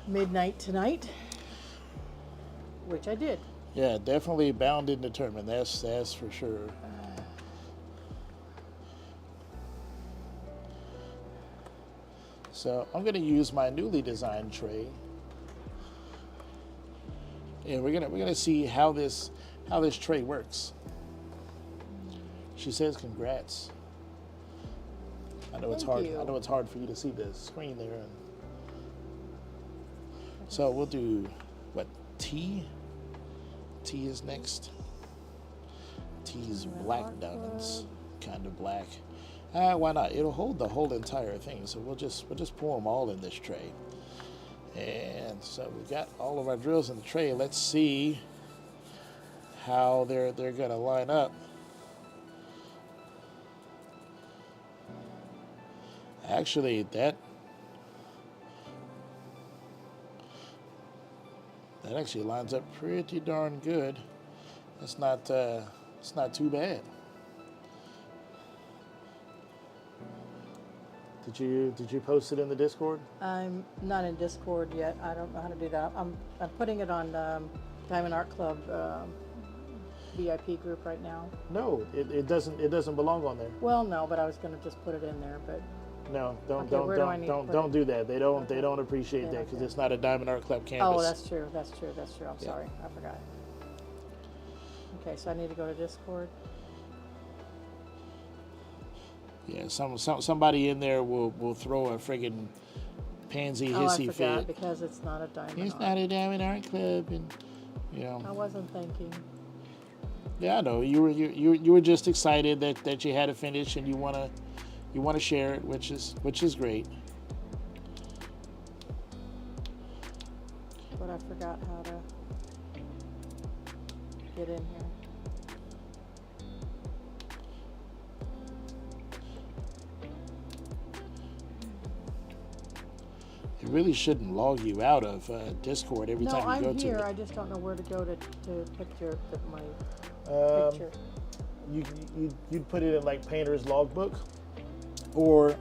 midnight tonight, which I did. Yeah, definitely bound and determined. That's for sure. So I'm going to use my newly designed tray, and we're gonna see how this tray works. She says, "Congrats." I know it's Thank hard. you. I know it's hard for you to see the screen there. So we'll do what? T. T is next. T is black diamonds, kind of black. Why not? It'll hold the whole entire thing. So we'll just pour them all in this tray. And so we've got all of our drills in the tray. Let's see how they're gonna line up. Actually, that actually lines up pretty darn good. It's not too bad. Did you post it in the Discord? I'm not in Discord yet. I don't know how to do that. I'm putting it on Diamond Art Club VIP group right now. No, it doesn't belong on there. Well, no, but I was going to just put it in there. But No, Okay, don't do that. They don't Okay. they don't appreciate Yeah, that because okay. it's not a Diamond Art Club canvas. oh, that's true. I'm Yeah. sorry. I forgot. Okay, so I need to go to Discord. Yeah, somebody in there will throw a friggin' pansy Oh, I hissy forgot fit. because it's not a Diamond It's Art. not a Diamond Art Club, and you know. I wasn't thinking. Yeah, I know you were just excited that you had to finish and you wanna share it, which is great. But I forgot how to get in here. It really shouldn't log you out of Discord every No, time you I'm go here. to I it. just don't know where to go to put my Um, picture. you'd put it in like Painter's logbook, or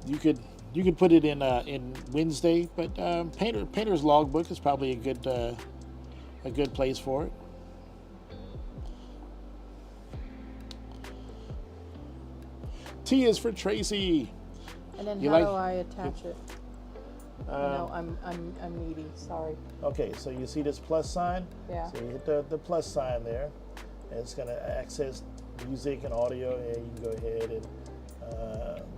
you could put it in Wednesday, but Painter's logbook is probably a good place for it. T is for Tracy. And then you how like- do I attach it? No, I'm needy. Sorry. Okay, so you see this plus sign? Yeah. So you hit the plus sign there, and it's going to access music and audio, and you can go ahead and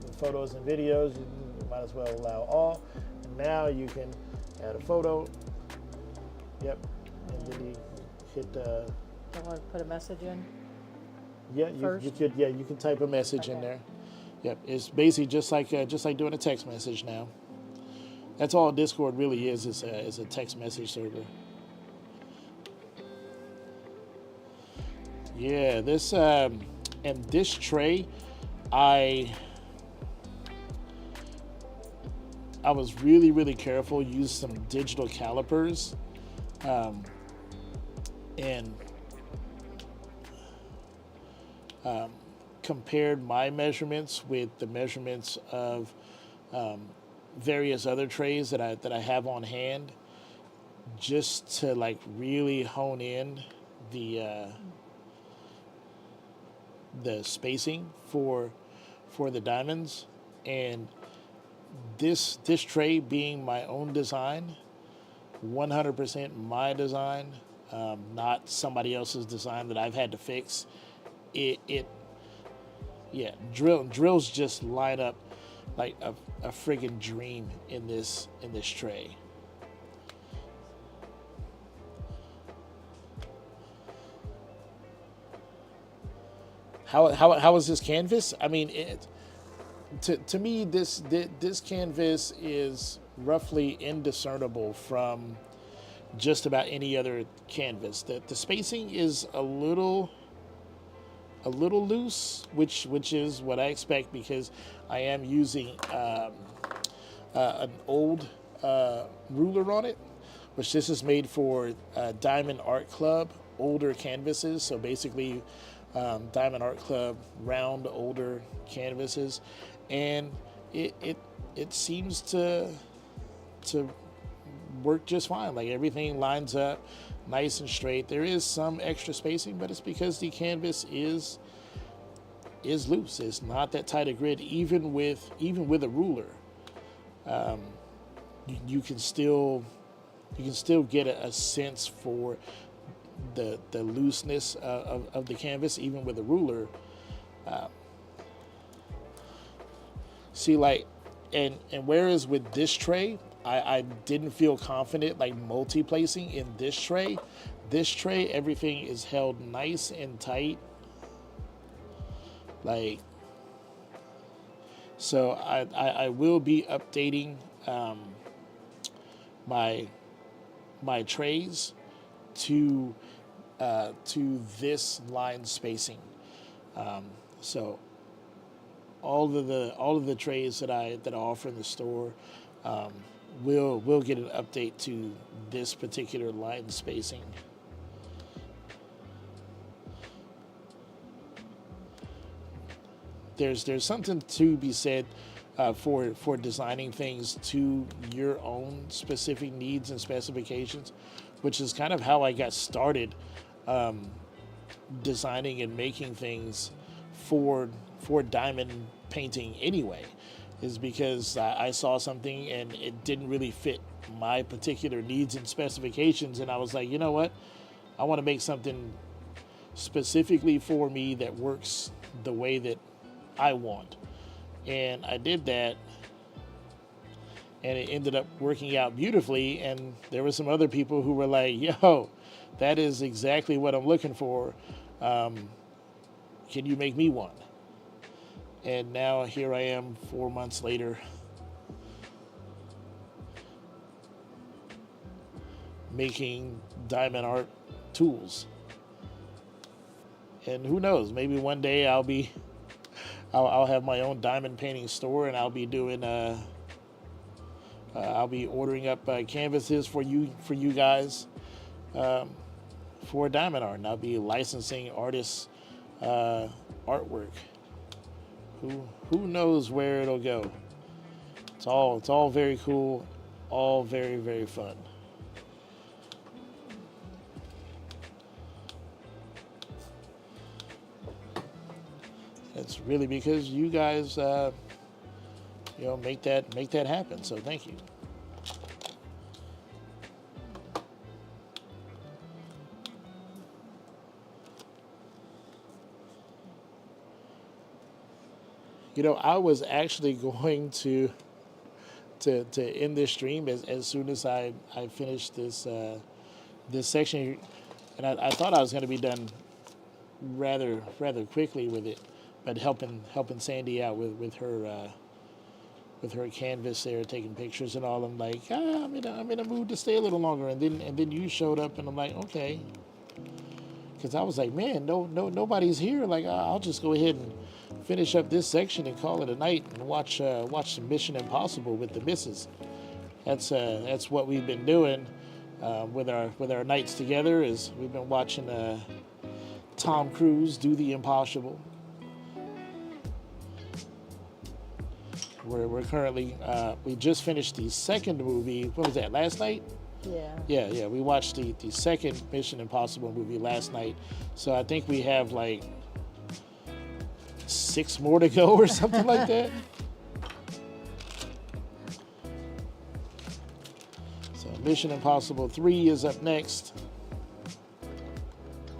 the photos and videos, you might as well allow all. And now you can add a photo. Yep. And then you hit Do I want to put a message in? yeah, you could type a message in Okay. there. Yep, it's basically just like doing a text message now. That's all Discord really is a text message server. Yeah, this and this tray, I was really careful. Used some digital calipers, and compared my measurements with the measurements of various other trays that I have on hand, just to like really hone in the spacing for the diamonds. And this tray being my own design, 100% my design, not somebody else's design that I've had to fix. Drills just line up like a friggin' dream in this tray. How is this canvas? I mean, to me this canvas is roughly indiscernible from just about any other canvas. The spacing is a little loose, which is what I expect because I am using an old ruler on it, which this is made for Diamond Art Club older canvases. So basically, Diamond Art Club round older canvases, and it seems to work just fine. Like everything lines up nice and straight. There is some extra spacing, but it's because the canvas is loose. It's not that tight a grid. Even with a ruler, you can still get a sense for the looseness of the canvas, even with a ruler. See, like, and whereas with this tray, I didn't feel confident like multi-placing in this tray. This tray, everything is held nice and tight. Like, so I will be updating my trays to this line spacing. So all of the trays that I offer in the store will get an update to this particular line spacing. there's something to be said for designing things to your own specific needs and specifications, which is kind of how I got started designing and making things for diamond painting anyway, is because I saw something and it didn't really fit my particular needs and specifications, and I was like, you know what, I want to make something specifically for me that works the way that I want. And I did that, and it ended up working out beautifully. And there were some other people who were like, yo, that is exactly what I'm looking for. Can you make me one? And now here I am 4 months later, making diamond art tools. And who knows, maybe one day I'll have my own diamond painting store, and I'll be doing I'll be ordering up canvases for you guys for diamond art, and I'll be licensing artists artwork. Who knows where it'll go? It's all very cool, all very, very fun. It's really because you guys, make that happen. So thank you. I was actually going to end this stream as soon as I finished this section, and I thought I was going to be done rather quickly with it, but helping Sandy out with her canvas there, taking pictures and all. I'm like, I'm in a mood to stay a little longer, and then you showed up, and I'm like, okay, because I was like, man, nobody's here. Like, I'll just go ahead and finish up this section and call it a night and watch some Mission Impossible with the missus. That's what we've been doing with our nights together. Is we've been watching Tom Cruise do the impossible. We're currently we just finished the second movie. What was that, last night? Yeah. We watched the second Mission Impossible movie last night. So I think we have like 6 more to go or something like that. So Mission Impossible 3 is up next.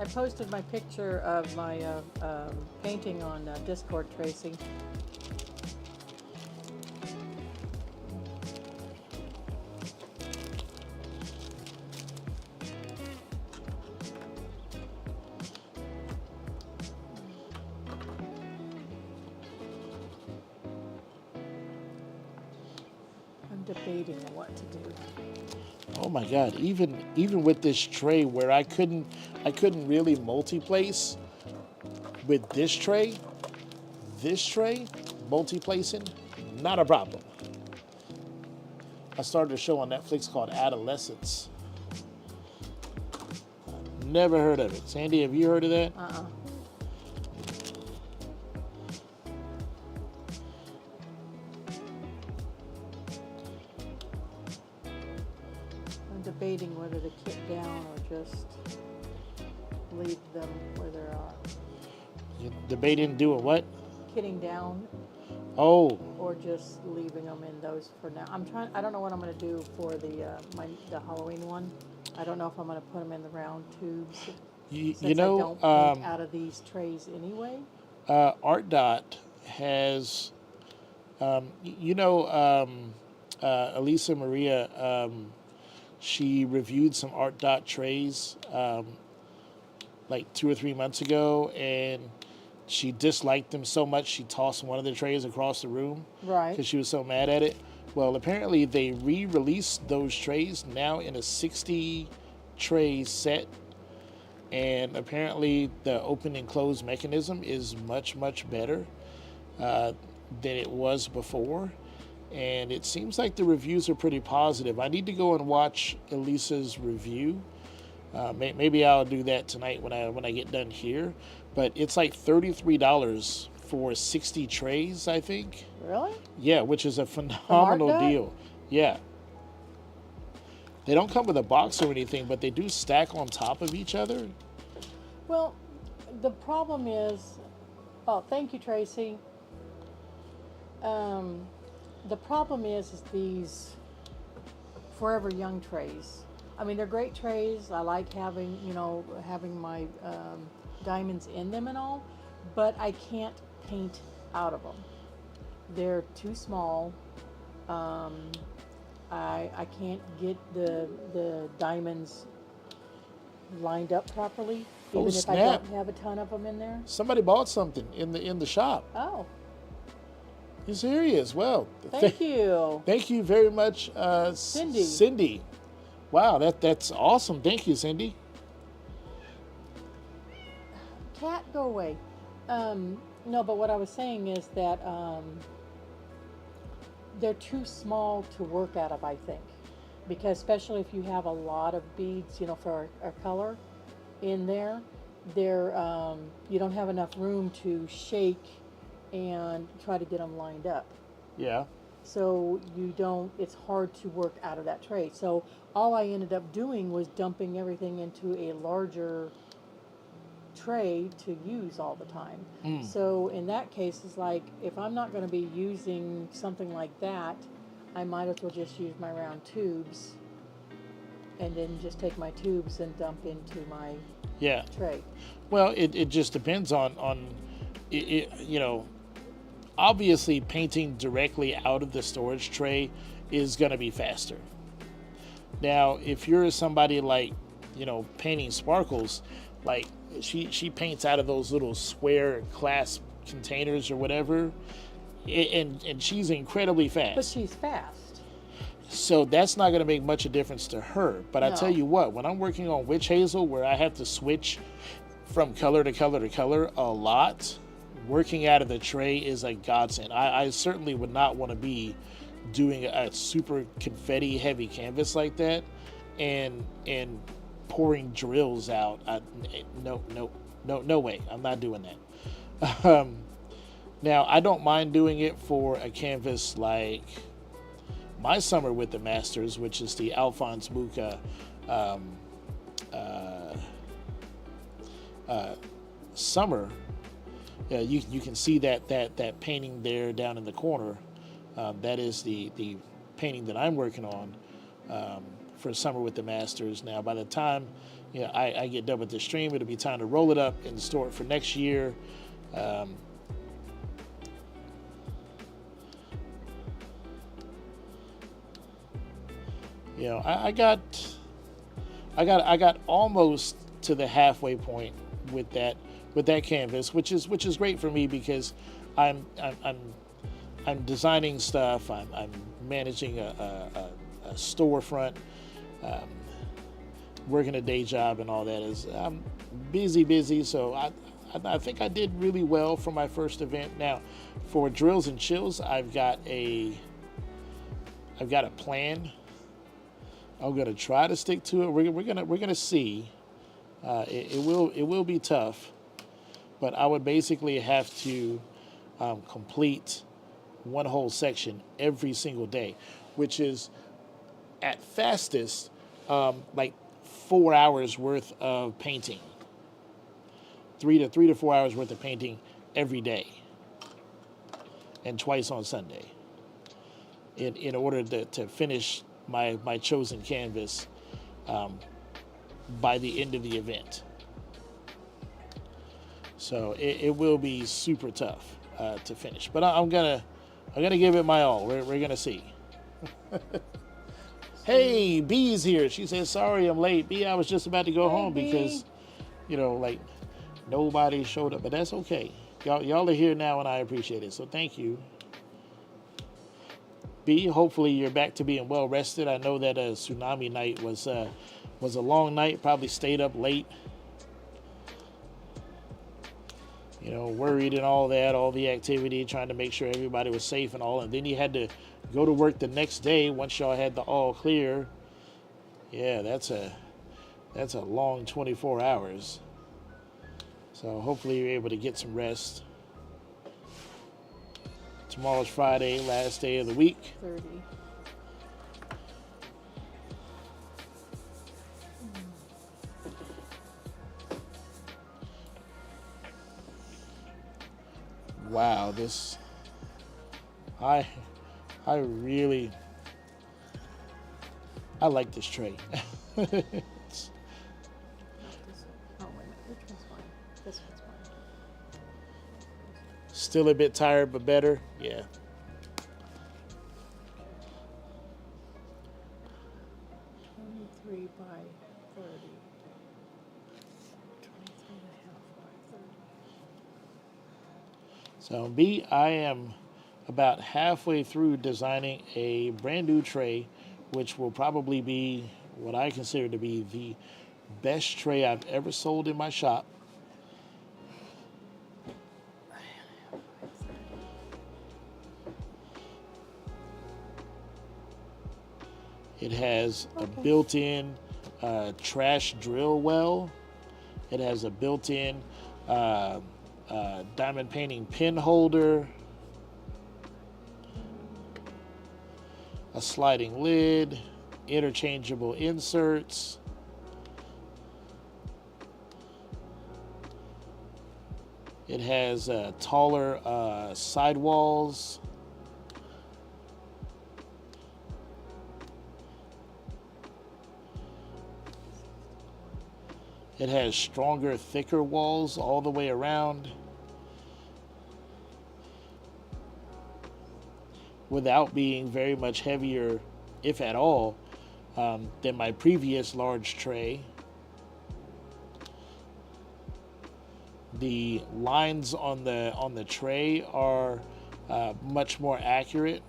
I posted my picture of my painting on Discord, Tracy. Debating what to do. Oh my God! Even with this tray, where I couldn't really multi-place with this tray multi-placing, not a problem. I started a show on Netflix called Adolescence. Never heard of it. Sandy, have you heard of that? Debating whether to kit down or just leave them where they are. You're debating doing what? Kitting down. Oh. Or just leaving them in those for now. I don't know what I'm going to do for the Halloween one. I don't know if I'm going to put them in the round tubes. Since I don't paint out of these trays anyway. Art Dot has, Elisa Maria. She reviewed some Art Dot trays like 2 or 3 months ago, and she disliked them so much she tossed one of the trays across the room. Right. Because she was so mad at it. Well, apparently they re-released those trays now in a 60 tray set, and apparently the open and close mechanism is much, much better than it was before. And it seems like the reviews are pretty positive. I need to go and watch Elisa's review. Maybe I'll do that tonight when I get done here. But it's like $33 for 60 trays, I think. Really? Yeah, which is a phenomenal Dot? deal. Yeah. They don't come with a box or anything, but they do stack on top of each other. Well, the problem is, oh, thank you, Tracy. Um, the problem is these Forever Young trays. I mean, they're great trays. I like having, having my diamonds in them and all, but I can't paint out of them. They're too small. Um, I can't get the diamonds lined up properly, Oh, even if I snap. don't have a ton of them in there. Somebody bought something in the shop. Oh, You serious? Well, thank you. thank you very much, Cindy. Cindy. Wow, that's awesome. Thank you, Cindy. Cat, go away. No, but what I was saying is that they're too small to work out of, I think, because especially if you have a lot of beads, for a color in there, you don't have enough room to shake and try to get them lined up. Yeah. So it's hard to work out of that tray. So all I ended up doing was dumping everything into a larger tray to use all the time. So in that case, it's like, if I'm not going to be using something like that, I might as well just use my round tubes and then just take my tubes and dump into my tray. Well, it just depends on obviously painting directly out of the storage tray is going to be faster. Now, if you're somebody like, painting sparkles, like she paints out of those little square clasp containers or whatever, and she's incredibly fast. But she's fast. So that's not going to make much a difference to her. But I tell you what, when I'm working on witch hazel, where I have to switch from color to color to color a lot, working out of the tray is a godsend. I certainly would not want to be doing a super confetti heavy canvas like that and pouring drills out. No way. I'm not doing that. Now, I don't mind doing it for a canvas like my Summer with the Masters, which is the Alphonse Mucha Summer. You can see that painting there down in the corner. That is the painting that I'm working on for Summer with the Masters. Now, by the time I get done with the stream, it'll be time to roll it up and store it for next year. I got almost to the halfway point with that canvas, which is great for me because I'm designing stuff. I'm managing a storefront, working a day job, and all that. I'm busy. So I think I did really well for my first event. Now, for Drills and Chills, I've got a plan. I'm gonna try to stick to it. We're gonna see. It will be tough, but I would basically have to complete one whole section every single day, which is at fastest like 4 hours worth of painting. 3 to 4 hours worth of painting every day, and twice on Sunday. In order to finish my chosen canvas by the end of the event. So it will be super tough to finish, but I'm gonna give it my all. We're gonna see. Hey, B's here. She says, sorry I'm late. B, I was just about to go home B. because like nobody showed up, but that's okay. Y'all are here now and I appreciate it, so thank you. B, hopefully you're back to being well rested. I know that tsunami night was a long night, probably stayed up late. Worried and all that, all the activity, trying to make sure everybody was safe and all. And then you had to go to work the next day once y'all had the all clear. Yeah, that's a long 24 hours. So hopefully you're able to get some rest. Tomorrow's Friday, last day of the week. 30. Wow, this I really like this tray. Oh, wait a minute. Which one's mine? This one's mine. Still a bit tired, but better. Yeah. 23 by 30. 23 and a half by 30. So B, I am about halfway through designing a brand new tray, which will probably be what I consider to be the best tray I've ever sold in my shop. It has a built-in trash drill well. It has a built-in diamond painting pin holder, a sliding lid, interchangeable inserts. It has taller sidewalls. It has stronger, thicker walls all the way around, without being very much heavier, if at all, than my previous large tray. The lines on the tray are much more accurate.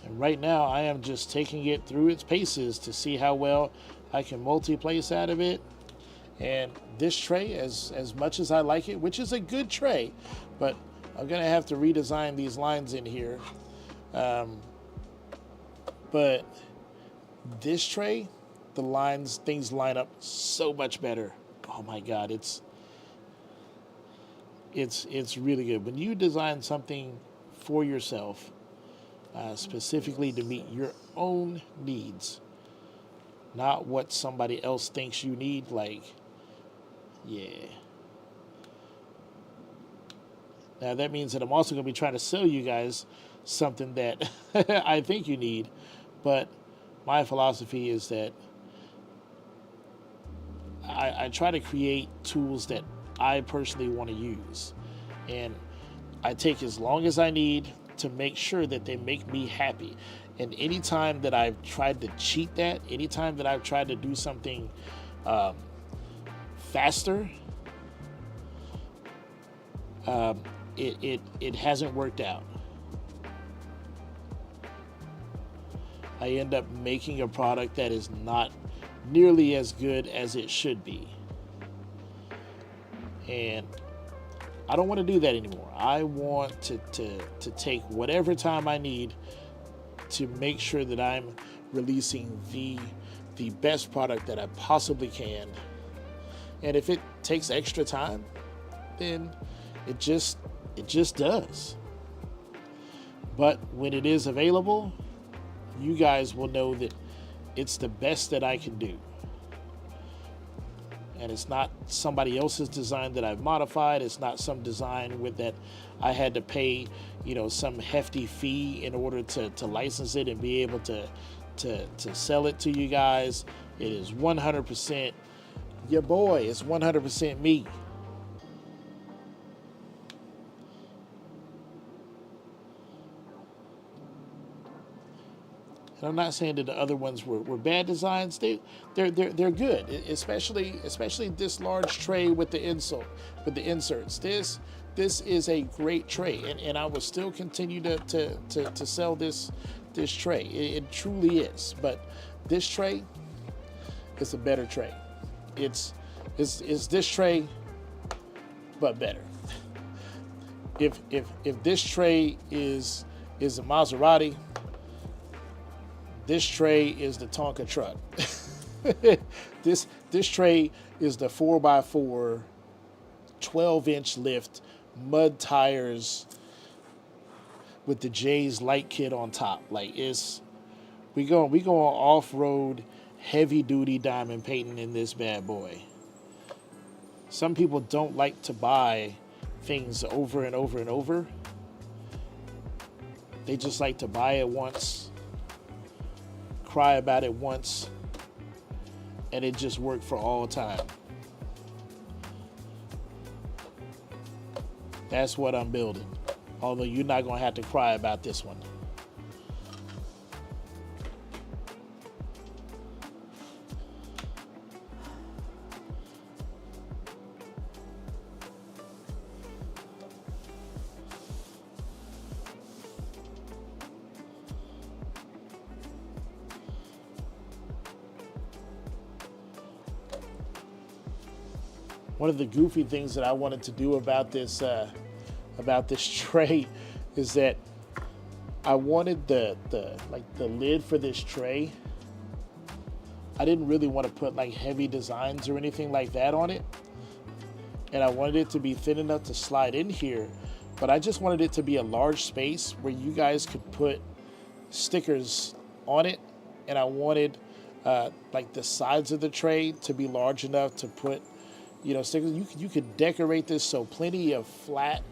And right now I am just taking it through its paces to see how well I can multi-place out of it. And this tray, as much as I like it, which is a good tray, but I'm gonna have to redesign these lines in here. But this tray, things line up so much better. Oh my God, it's really good. When you design something for yourself, specifically to meet your own needs, not what somebody else thinks you need, like, yeah. Now that means that I'm also going to be trying to sell you guys something that I think you need, but my philosophy is that I try to create tools that I personally want to use, and I take as long as I need to make sure that they make me happy. And anytime that I've tried to cheat that, anytime that I've tried to do something faster, it hasn't worked out. I end up making a product that is not nearly as good as it should be. And I don't want to do that anymore. I want to take whatever time I need to make sure that I'm releasing the best product that I possibly can. And if it takes extra time, then it just does. But when it is available, you guys will know that it's the best that I can do. And it's not somebody else's design that I've modified. It's not some design with that I had to pay, some hefty fee in order to license it and be able to sell it to you guys. It is 100% your boy. It's 100% me. And I'm not saying that the other ones were bad designs. They're good, especially this large tray with the inserts. This is a great tray, and I will still continue to sell this tray. It truly is. But this tray is a better tray. It's this tray, but better. If this tray is a Maserati, This tray is the Tonka truck. This tray is the 4x4 12-inch lift, mud tires with the J's light kit on top. Like we go off road, heavy duty diamond painting in this bad boy. Some people don't like to buy things over and over and over. They just like to buy it once, cry about it once, and it just worked for all time. That's what I'm building. Although you're not going to have to cry about this one. One of the goofy things that I wanted to do about this tray is that I wanted the lid for this tray. I didn't really want to put like heavy designs or anything like that on it, and I wanted it to be thin enough to slide in here, but I just wanted it to be a large space where you guys could put stickers on it, and I wanted like the sides of the tray to be large enough to put, stickers. You could decorate this so plenty of flat,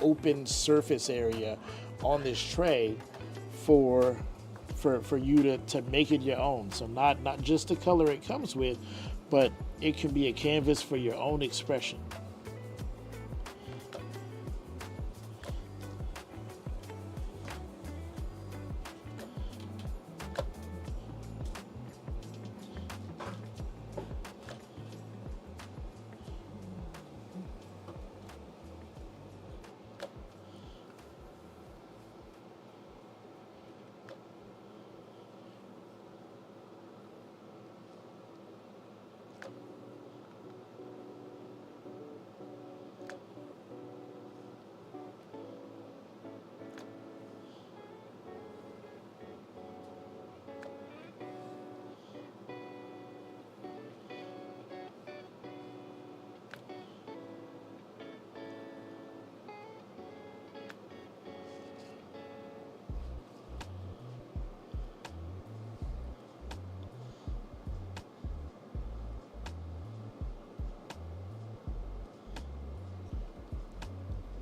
open surface area on this tray for you to make it your own. So not just the color it comes with, but it can be a canvas for your own expression.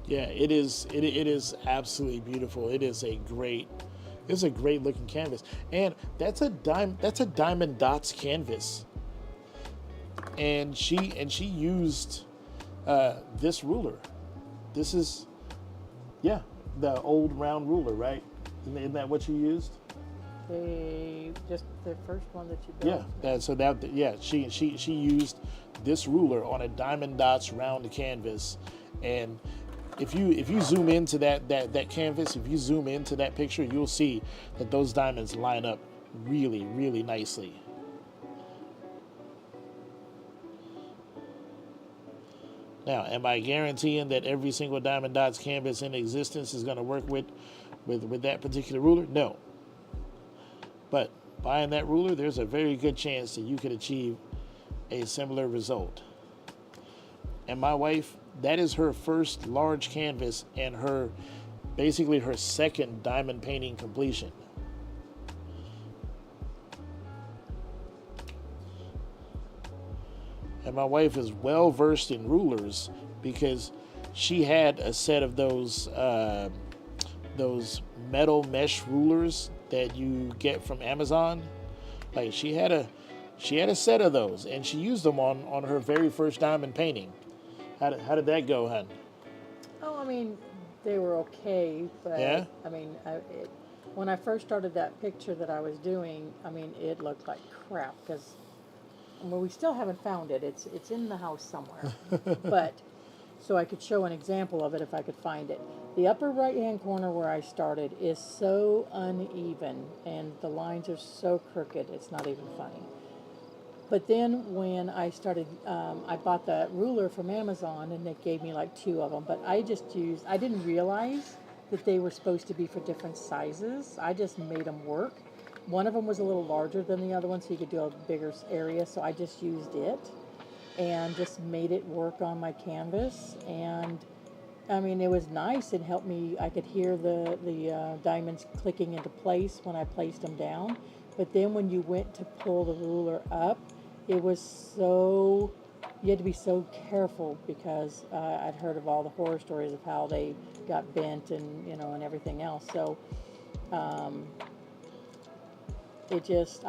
Yeah, it is. It is absolutely beautiful. It's a great looking canvas, and that's a Diamond Dots canvas. And she used this ruler. This is, yeah, the old round ruler, right? Isn't that what you used? Just the first one that you Yeah, built. she used this ruler on a Diamond Dots round canvas, and if you zoom into that canvas, if you zoom into that picture, you'll see that those diamonds line up really, really nicely. Now, am I guaranteeing that every single Diamond Dots canvas in existence is going to work with that particular ruler? No. But buying that ruler, there's a very good chance that you could achieve a similar result. And my wife, that is her first large canvas and basically her second diamond painting completion. And my wife is well versed in rulers because she had a set of those metal mesh rulers that you get from Amazon. Like she had a set of those, and she used them on her very first diamond painting. How did that go, hon? Oh, I mean, they were okay, but Yeah? I mean, when I first started that picture that I was doing, I mean, it looked like crap because, we still haven't found it. It's in the house somewhere, but so I could show an example of it if I could find it. The upper right-hand corner where I started is so uneven, and the lines are so crooked. It's not even funny. But then when I started, I bought the ruler from Amazon, and they gave me like 2 of them. But I didn't realize that they were supposed to be for different sizes. I just made them work. one of them was a little larger than the other one, so you could do a bigger area. So I just used it and just made it work on my canvas. And I mean, it was nice. It helped me. I could hear the diamonds clicking into place when I placed them down. But then when you went to pull the ruler up, it was so, you had to be so careful because I'd heard of all the horror stories of how they got bent and, you know, and everything else. So I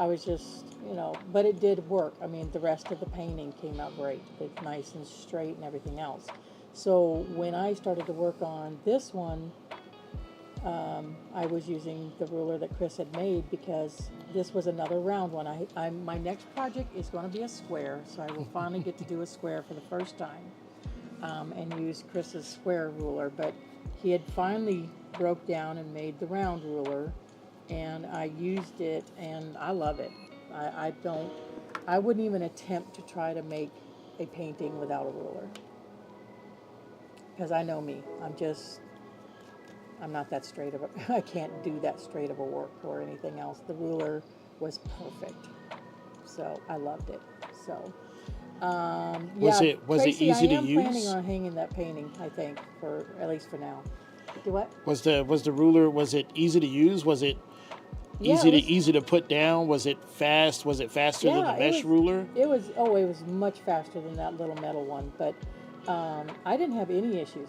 was just, you know, but it did work. I mean, the rest of the painting came out great. It's nice and straight and everything else. So when I started to work on this one, I was using the ruler that Chris had made because this was another round one. My next project is going to be a square, so I will finally get to do a square for the first time and use Chris's square ruler. But he had finally broke down and made the round ruler, and I used it, and I love it. I wouldn't even attempt to try to make a painting without a ruler because I know me. I'm not that straight of a, I can't do that straight of a work or anything else. The ruler was perfect. So I loved it. So, Was yeah, it Tracy, easy to I am planning use? on hanging that painting, I think, for at least for now. Do what? Was the ruler, was it easy to use? Was it Yeah, it was, easy to put down? Was it fast? Was it faster than the yeah, mesh ruler? it was much faster than that little metal one, but I didn't have any issues.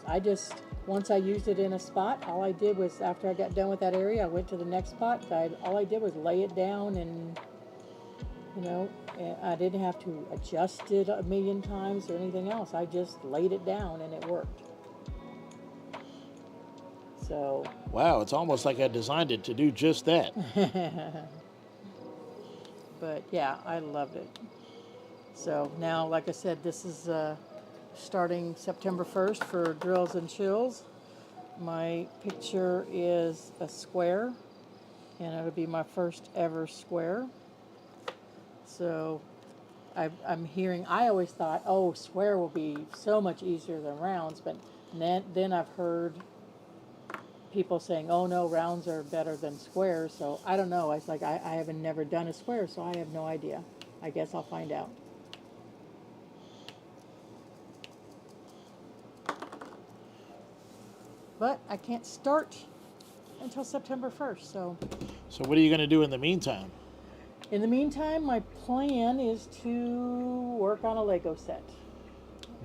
Once I used it in a spot, all I did was, after I got done with that area, I went to the next spot. All I did was lay it down and, you know, I didn't have to adjust it a million times or anything else. I just laid it down and it worked. So. Wow, it's almost like I designed it to do just that. But yeah, I loved it. So now, like I said, this is starting September 1st for Drills and Chills. My picture is a square, and it'll be my first ever square. So I'm hearing, I always thought, oh, square will be so much easier than rounds, but then I've heard people saying, oh no, rounds are better than squares. So I don't know. It's like I haven't never done a square, so I have no idea. I guess I'll find out. But I can't start until September 1st. So what are you going to do in the meantime? in the meantime, my plan is to work on a Lego set.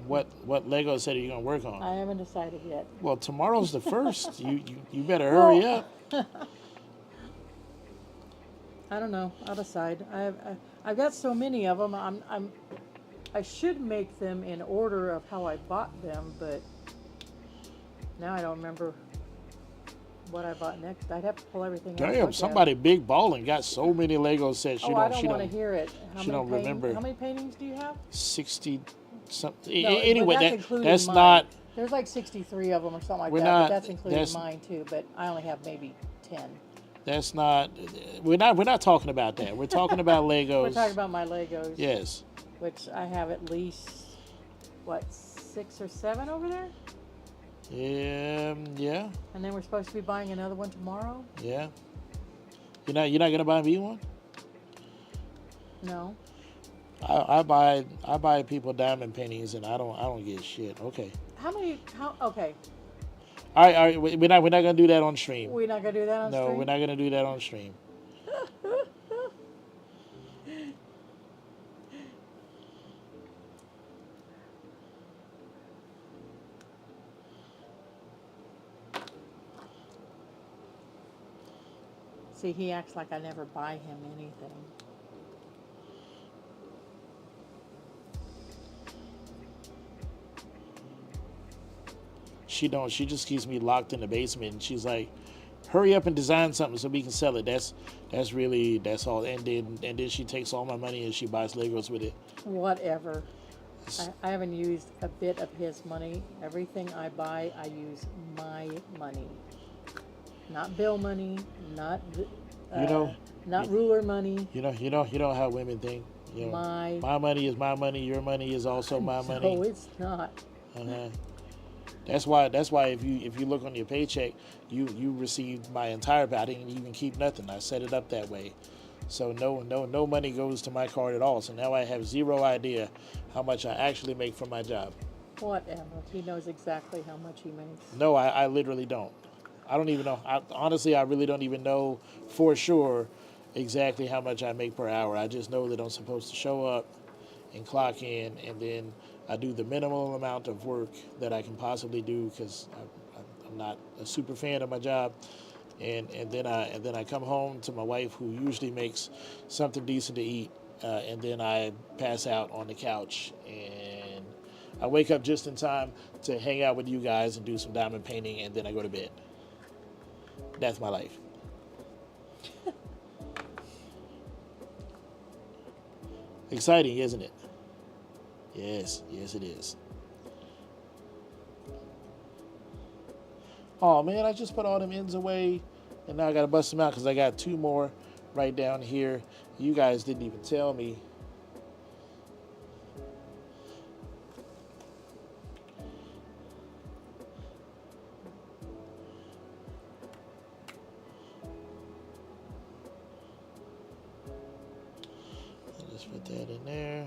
What Lego set are you going to work on? I haven't decided yet. Well, tomorrow's the 1st. You better hurry up. I don't know. I'll decide. I've got so many of them. I should make them in order of how I bought them, but now I don't remember what I bought next. I'd have to pull everything out. Damn, somebody big balling got so many Lego sets. I don't want to hear it. She don't remember. How many paintings do you have? 60 something. No, Anyway, that's mine. not. There's like 63 of them or something like We're that. not- But that's including that's- mine too. But I only have maybe 10. That's not. We're not talking about that. We're talking about Legos. We're talking about my Legos. Yes. Which I have at least, what, 6 or 7 over there? Yeah. And then we're supposed to be buying another one tomorrow? Yeah. You're not gonna buy me one? No. I buy people diamond paintings and I don't get shit. Okay. Okay. All right. We're not gonna do that on stream. We're not going to do that on stream? No, we're not gonna do that on stream. See, he acts like I never buy him anything. She don't. She just keeps me locked in the basement, and she's like, "Hurry up and design something so we can sell it." That's all. And then she takes all my money and she buys Legos with it. Whatever. I haven't used a bit of his money. Everything I buy, I use my money. Not bill money, not not ruler money. You know how women think. You know, my money is my money. Your money is also my money. No, it's not. Uh-huh. That's why if you look on your paycheck, you received my entire pay. I didn't even keep nothing. I set it up that way. So no money goes to my card at all. So now I have zero idea how much I actually make from my job. Whatever. He knows exactly how much he makes. No, I literally don't. I don't even know. Honestly, I really don't even know for sure exactly how much I make per hour. I just know that I'm supposed to show up and clock in, and then I do the minimum amount of work that I can possibly do because I'm not a super fan of my job. And then I come home to my wife, who usually makes something decent to eat, and then I pass out on the couch, and I wake up just in time to hang out with you guys and do some diamond painting, and then I go to bed. That's my life. Exciting, isn't it? Yes, it is. Oh man, I just put all them ends away, and now I gotta bust them out because I got two more right down here. You guys didn't even tell me. I'll just put that in there.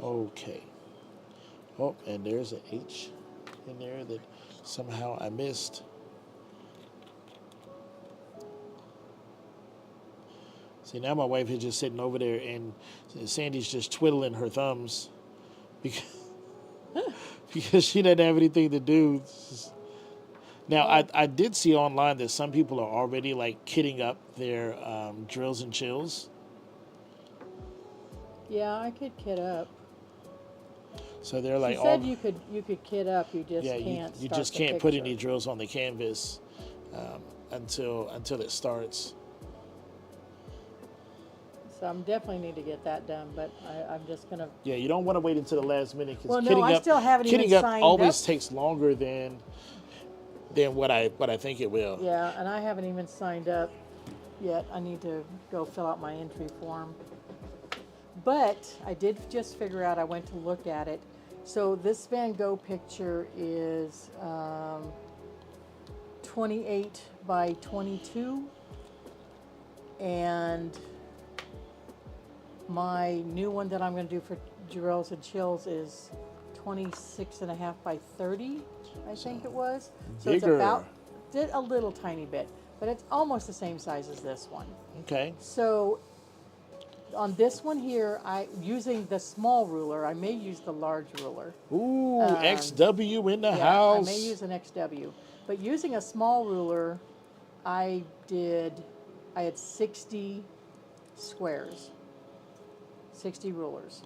Okay. Oh, and there's an H in there that somehow I missed. See, now my wife is just sitting over there, and Sandy's just twiddling her thumbs because, because she doesn't have anything to do. Now, I did see online that some people are already like kitting up their drills and chills. Yeah, I could kit up. So they're like, She said you could kit up. You just can't. you start just the can't put picture. any drills on the canvas until it starts. So I'm definitely need to get that done. But I'm just gonna. Yeah, you don't want to wait until the last minute because Well, no, I still haven't even kitting up signed always up. takes longer than what I think it will. Yeah, and I haven't even signed up yet. I need to go fill out my entry form. But I did just figure out. I went to look at it. So this Van Gogh picture is 28 by 22, and my new one that I'm going to do for drills and chills is 26 and a half by 30, I think it was. So Bigger. it's about a little tiny bit, but it's almost the same size as this one. Okay. So on this one here, using the small ruler. I may use the large ruler. Ooh, XW in the Yeah, house. I may use an XW. But using a small ruler, I had 60 squares, 60 rulers.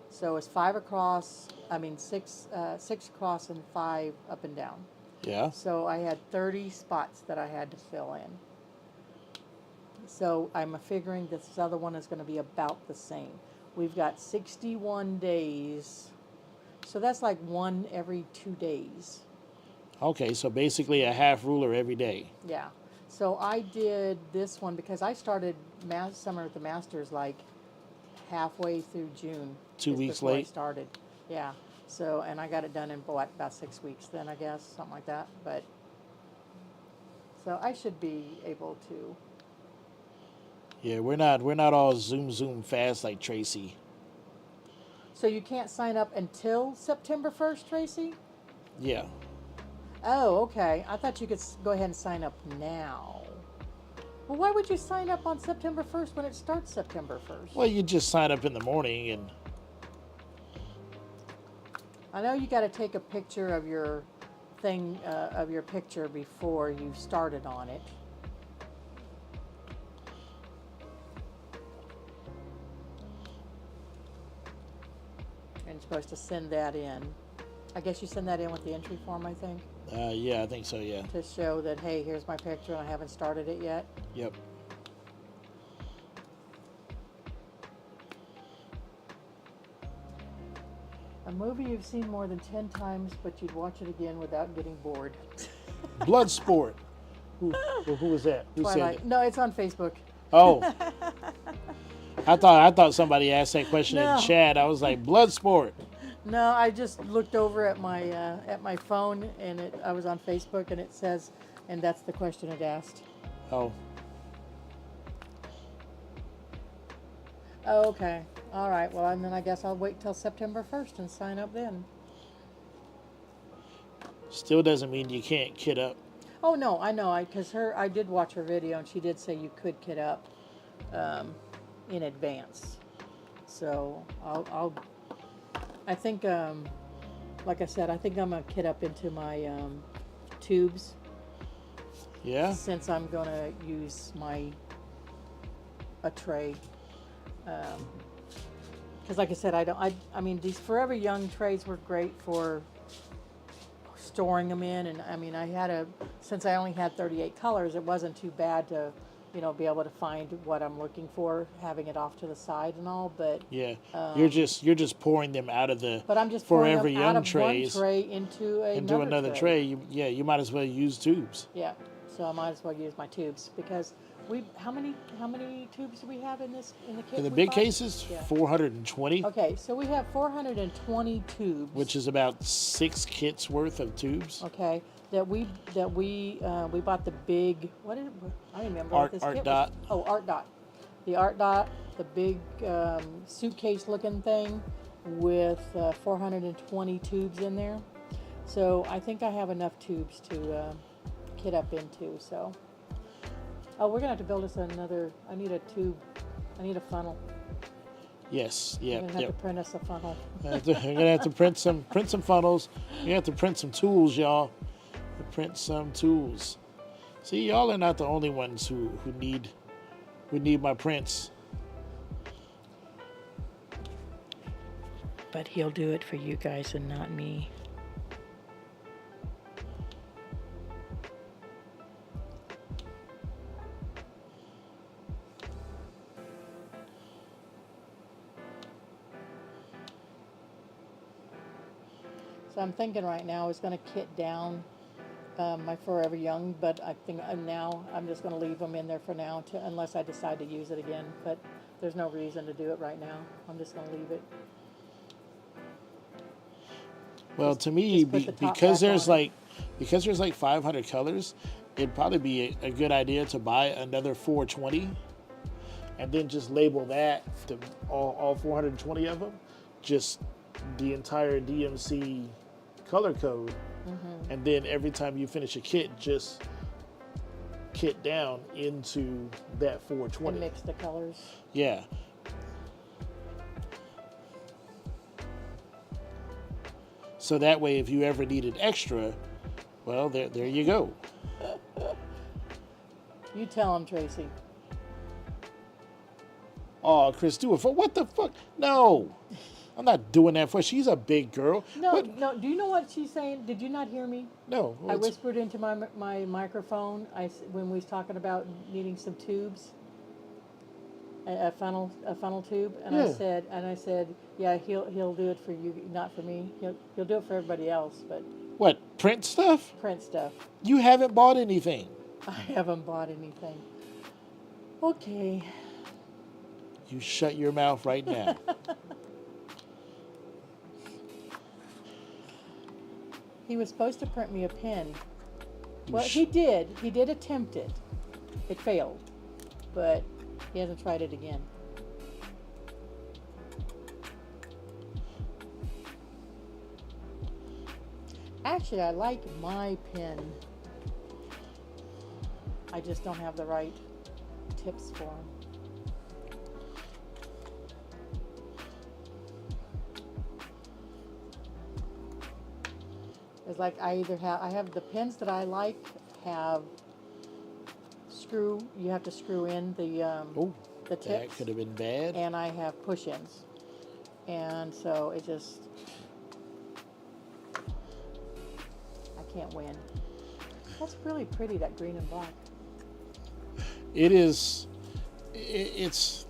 So it's 5 across, six across and 5 up and down. Yeah. So I had 30 spots that I had to fill in. So I'm figuring this other one is going to be about the same. We've got 61 days. So that's like one every 2 days. Okay, so basically a half ruler every day. Yeah. So I did this one because I started summer at the Masters like halfway through June. 2 weeks before I late. started. Yeah. So, and I got it done in about 6 weeks then, I guess, something like that. But, so I should be able to. Yeah, we're not all zoom fast like Tracy. So you can't sign up until September 1st, Tracy? Yeah. Oh, okay. I thought you could go ahead and sign up now. Well, why would you sign up on September 1st when it starts September 1st? Well, you just sign up in the morning and. I know you got to take a picture of your thing, of your picture before you started on it. And you're supposed to send that in. I guess you send that in with the entry form, I think. Yeah, I think so, yeah. To show that, hey, here's my picture and I haven't started it yet. Yep. A movie you've seen more than 10 times, but you'd watch it again without getting bored. Bloodsport. Who was that? Who said Twilight. that? No, it's on Facebook. Oh, I thought somebody asked that question in No. chat. I was like, blood sport. No, I just looked over at my phone, and I was on Facebook, and it says, and that's the question it asked. Oh, Oh, okay. All right. Well, and then I guess I'll wait till September 1st and sign up then. still doesn't mean you can't kit up. Oh no, I know. I did watch her video, and she did say you could kit up in advance. So I think, like I said, I think I'm gonna kit up into my tubes Yeah. since I'm gonna use a tray. Because like I said, I mean, these Forever Young trays were great for storing them in, and I mean, since I only had 38 colors, it wasn't too bad to, be able to find what I'm looking for, having it off to the side and all. But Yeah. you're just pouring them out of the I'm just pouring Forever them Young out of trays one tray into another tray. You might as well use tubes. Yeah, so I might as well use my tubes because how many tubes do we have in the kit? In the we big bought? cases, Yeah. 420, Okay, so we have 420 tubes. which is about 6 kits worth of tubes. Okay, that we bought the big, I don't remember what this Art kit Dot. was. Oh, Art Dot, the Art Dot, the big suitcase looking thing with 420 tubes in there. So I think I have enough tubes to kit up into. So, oh, we're gonna have to build us another. I need a tube. I need a funnel. Yes. We're Yep. gonna have Yep. to print us a funnel. We're gonna have to print some funnels. We have to print some tools, y'all. To print some tools. See, y'all are not the only ones who need my prints. But he'll do it for you guys and not me. So I'm thinking right now is going to kit down my Forever Young, but I think now I'm just going to leave them in there for now unless I decide to use it again. But there's no reason to do it right now. I'm just going to leave it. Well, to me, just put the top because back there's on it. like 500 colors, it'd probably be a good idea to buy another 420, and then just label that to all 420 of them, just the entire DMC color code, and then every time you finish a kit, just kit down into that 420. And mix the colors. Yeah. So that way, if you ever needed extra, well, there you go. You tell him, Tracy. Oh, Chris, do it for what the fuck? No, I'm not doing that for. She's a big girl. No, What? no. Do you know what she's saying? Did you not hear me? No. I whispered into my microphone. When we was talking about needing some tubes, a funnel tube, and Yeah. I said, yeah, he'll do it for you, not for me. He'll do it for everybody else, but What, print stuff? print stuff. You haven't bought anything. I haven't bought anything. Okay. You shut your mouth right now. He was supposed to print me a pen. Well, sh- he did. He did attempt it. It failed, but he hasn't tried it again. Actually, I like my pen. I just don't have the right tips for them. It's like I have the pens that I like have you have to screw in Oh, the that tips, could have been bad. and I have push-ins, and so it just I can't win. That's really pretty, that green and black. It is. It's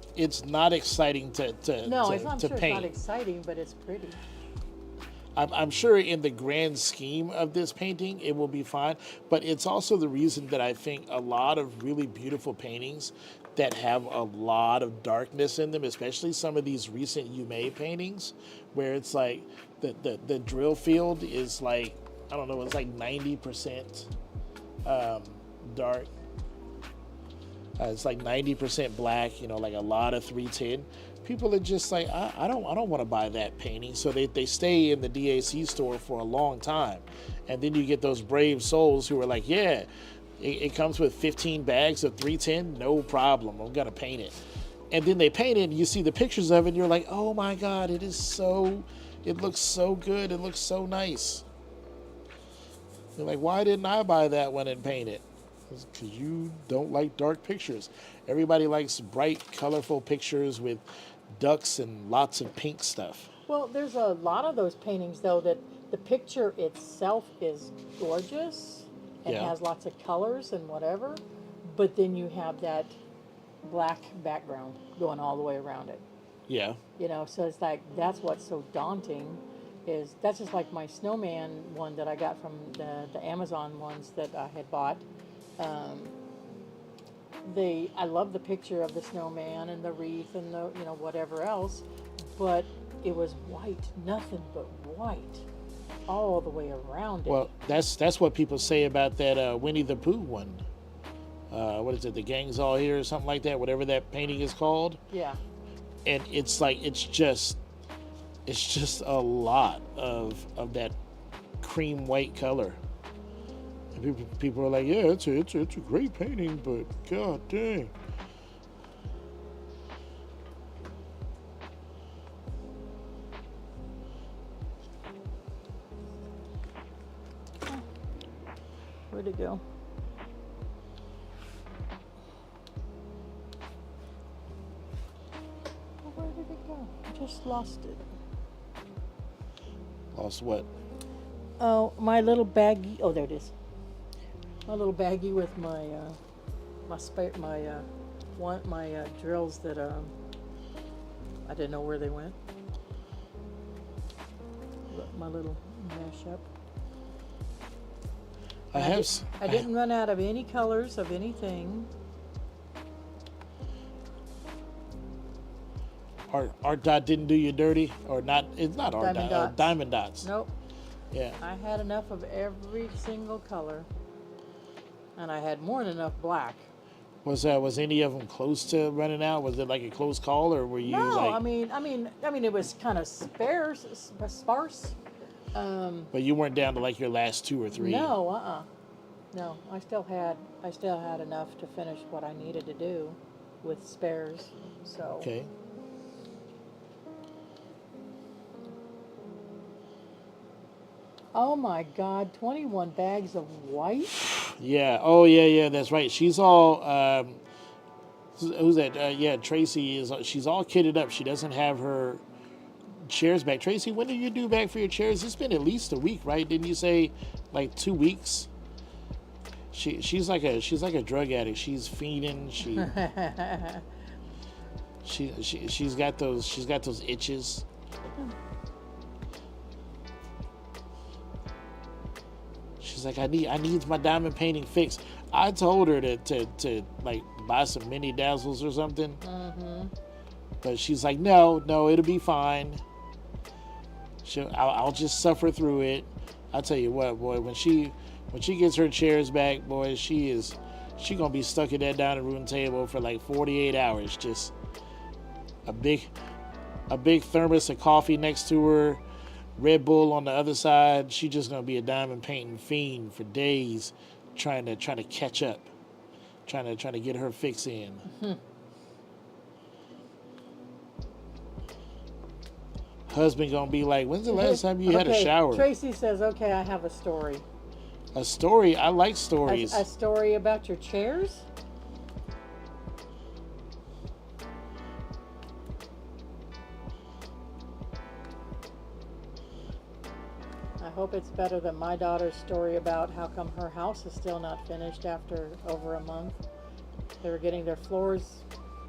not exciting to No, to, it's not, I'm to sure paint. it's not exciting, but it's pretty. I'm sure in the grand scheme of this painting, it will be fine. But it's also the reason that I think a lot of really beautiful paintings that have a lot of darkness in them, especially some of these recent Yume paintings, where it's like the drill field is like, I don't know, it's like 90% dark. It's like 90% black, like a lot of 310. People are just like, I don't want to buy that painting. So they stay in the DAC store for a long time. And then you get those brave souls who are like, yeah, it comes with 15 bags of 310, no problem, I'm gonna paint it. And then they paint it and you see the pictures of it and you're like, oh my God, it looks so good, it looks so nice. You're like, why didn't I buy that one and paint it? Because you don't like dark pictures. Everybody likes bright, colorful pictures with ducks and lots of pink stuff. Well, there's a lot of those paintings, though, that the picture itself is gorgeous and Yeah. has lots of colors and whatever, but then you have that black background going all the way around it. Yeah. So it's like, that's what's so daunting. That's just like my snowman one that I got from the Amazon ones that I had bought. I love the picture of the snowman and the wreath and the whatever else, but it was white, nothing but white, all the way around it. Well, that's what people say about that Winnie the Pooh one. What is it? The Gang's All Here or something like that. Whatever that painting is called. Yeah. And it's like it's just a lot of that cream white color. And people are like, yeah, it's a great painting, but god dang. Where'd it go? Where did it go? I just lost it. Lost what? Oh, my little baggie. Oh, there it is. My little baggie with my drills that I didn't know where they went. My little mashup. I didn't run out of any colors of anything. Art Dot didn't do you dirty, or not? It's not Art Diamond Dot. Dots. Diamond Dots. Nope. Yeah. I had enough of every single color, and I had more than enough black. Was any of them close to running out? Was it like a close call, or were you No, like? I mean, it was kind of sparse. But you weren't down to like your last 2 or 3. No, no. I still had enough to finish what I needed to do with spares. So. Okay. Oh my God! 21 bags of white. Yeah. Oh yeah. That's right. She's all. Who's that? Yeah, Tracy is. She's all kitted up. She doesn't have her chairs back. Tracy, when are you due back for your chairs? It's been at least a week, right? Didn't you say like 2 weeks? She's like a drug addict. She's fiending. She's got those itches. She's like, I need my diamond painting fixed. I told her to like buy some mini dazzles or something. Mm-hmm. But she's like, no, it'll be fine. I'll just suffer through it. I'll tell you what, boy, when she gets her chairs back, boy, she gonna be stuck at that dining room table for like 48 hours. Just a big thermos of coffee next to her, Red Bull on the other side. She just gonna be a diamond painting fiend for days, trying to catch up, trying to get her fix in. Mm-hmm. Husband gonna be like, when's the last time you had a shower? Tracy says, okay, I have a story. A story? I like stories. A story about your chairs? I hope it's better than my daughter's story about how come her house is still not finished after over a month. They were getting their floors,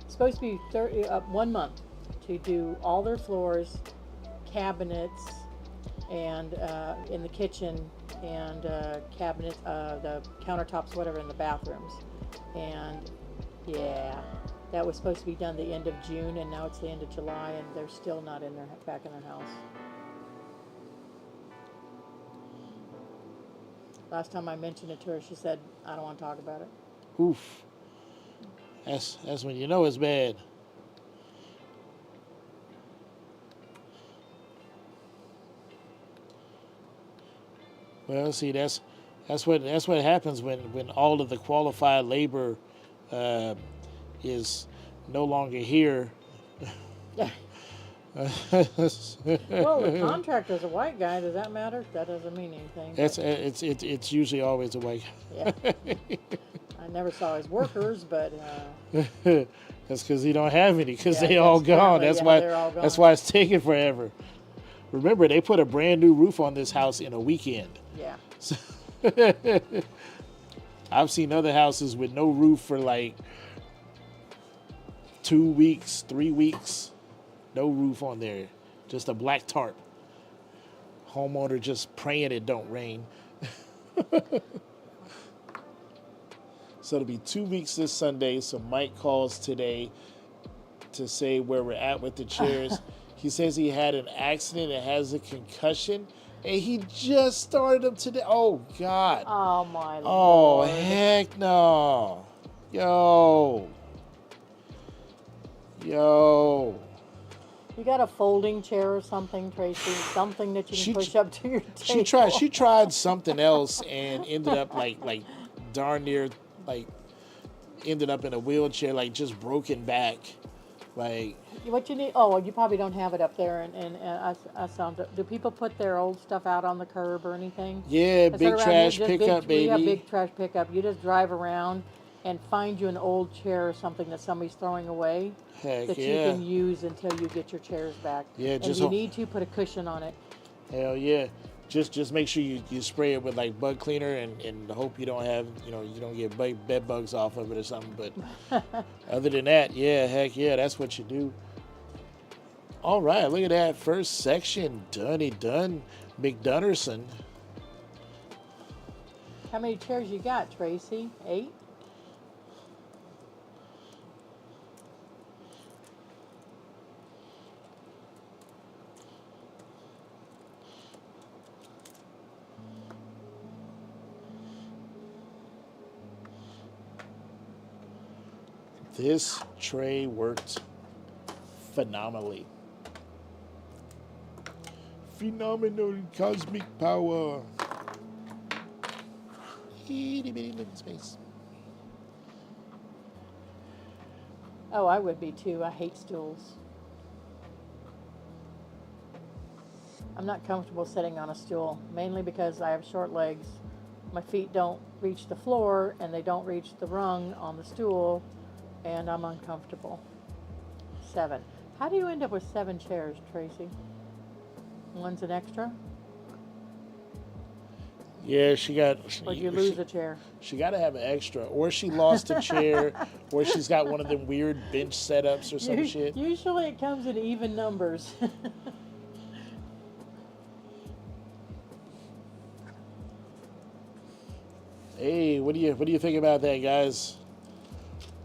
supposed to be 1 month to do all their floors, cabinets, and in the kitchen, and cabinets, the countertops, whatever, in the bathrooms. And yeah, that was supposed to be done the end of June, and now it's the end of July, and they're still not back in their house. Last time I mentioned it to her, she said, "I don't want to talk about it." Oof. That's when you know it's bad. Well, see, that's what happens when all of the qualified labor is no longer here. Yeah. Well, the contractor's a white guy. Does that matter? That doesn't mean anything. It's usually always a white Yeah. I never saw his workers, but guy. That's because he don't have any, because yeah, they all gone. apparently, That's yeah, why. they're all gone. That's why it's taking forever. Remember, they put a brand new roof on this house in a weekend. Yeah. So I've seen other houses with no roof for like 2 weeks, 3 weeks, no roof on there, just a black tarp. Homeowner just praying it don't rain. So it'll be 2 weeks this Sunday. So Mike calls today to say where we're at with the chairs. He says he had an accident and has a concussion, and he just started them today. Oh, God. Oh, my Oh, Lord. heck no. Yo. You got a folding chair or something, Tracy? Something that you can push up to your table? She tried something else and ended up like darn near like ended up in a wheelchair, like just broken back. Like, What you need? Oh, well, you probably don't have it up there. And I sound. Do people put their old stuff out on the curb or anything? yeah, Is that big around trash here? Just pickup, We have baby. big trash pickup. You just drive around and find you an old chair or something that somebody's throwing away Heck that you yeah. can use until you get your chairs back. Yeah, and just if you ho- need to put a cushion on it. Hell yeah. Just make sure you spray it with like bug cleaner and hope you don't have, you don't get bed bugs off of it or something. But other than that, yeah, heck yeah, that's what you do. All right, look at that first section. Done. McDunnerson. How many chairs you got, Tracy? 8? This tray worked phenomenally. Phenomenal cosmic power. Itty bitty living space. Oh, I would be too. I hate stools. I'm not comfortable sitting on a stool, mainly because I have short legs. My feet don't reach the floor and they don't reach the rung on the stool, and I'm uncomfortable. 7. How do you end up with 7 chairs, Tracy? One's an extra? Yeah, she got. Or did you lose a chair? She got to have an extra, or she lost a chair, or she's got one of them weird bench setups or some shit. Usually it comes in even numbers. Hey, what do you think about that, guys?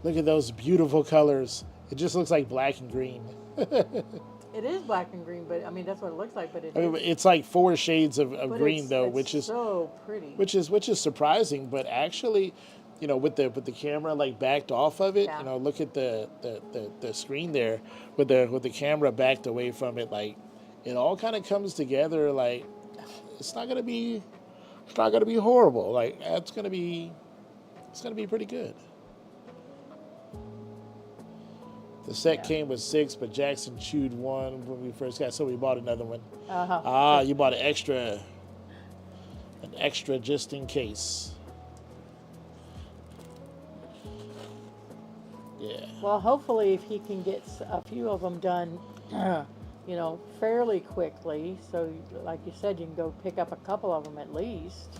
Look at those beautiful colors. It just looks like black and green. It is black and green, but I mean that's what it looks like. But I mean, it's like 4 shades of but green though, it's which is so pretty. which is surprising. But actually, with the camera like backed off of it, Yeah. look at the screen there with the camera backed away from it. Like, it all kind of comes together. Like, it's not gonna be horrible. Like, it's gonna be pretty good. The set came with 6, but Jackson chewed 1 when we first got, so we bought another one. Uh-huh. Ah, you bought an extra just in case. Yeah. Well, hopefully, if he can get a few of them done, fairly quickly, so like you said, you can go pick up a couple of them at least.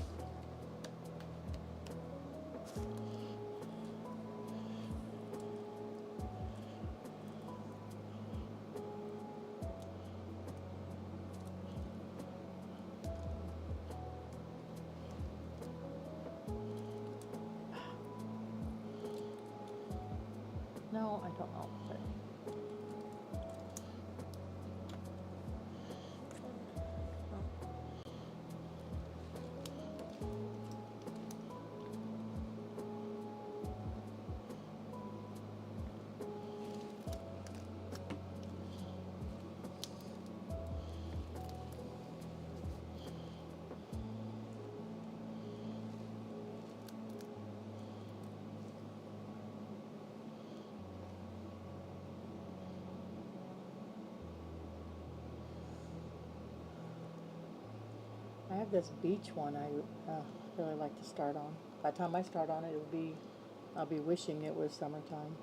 No, I don't know. But I have this beach one I really like to start on. By the time I start on it, I'll be wishing it was summertime.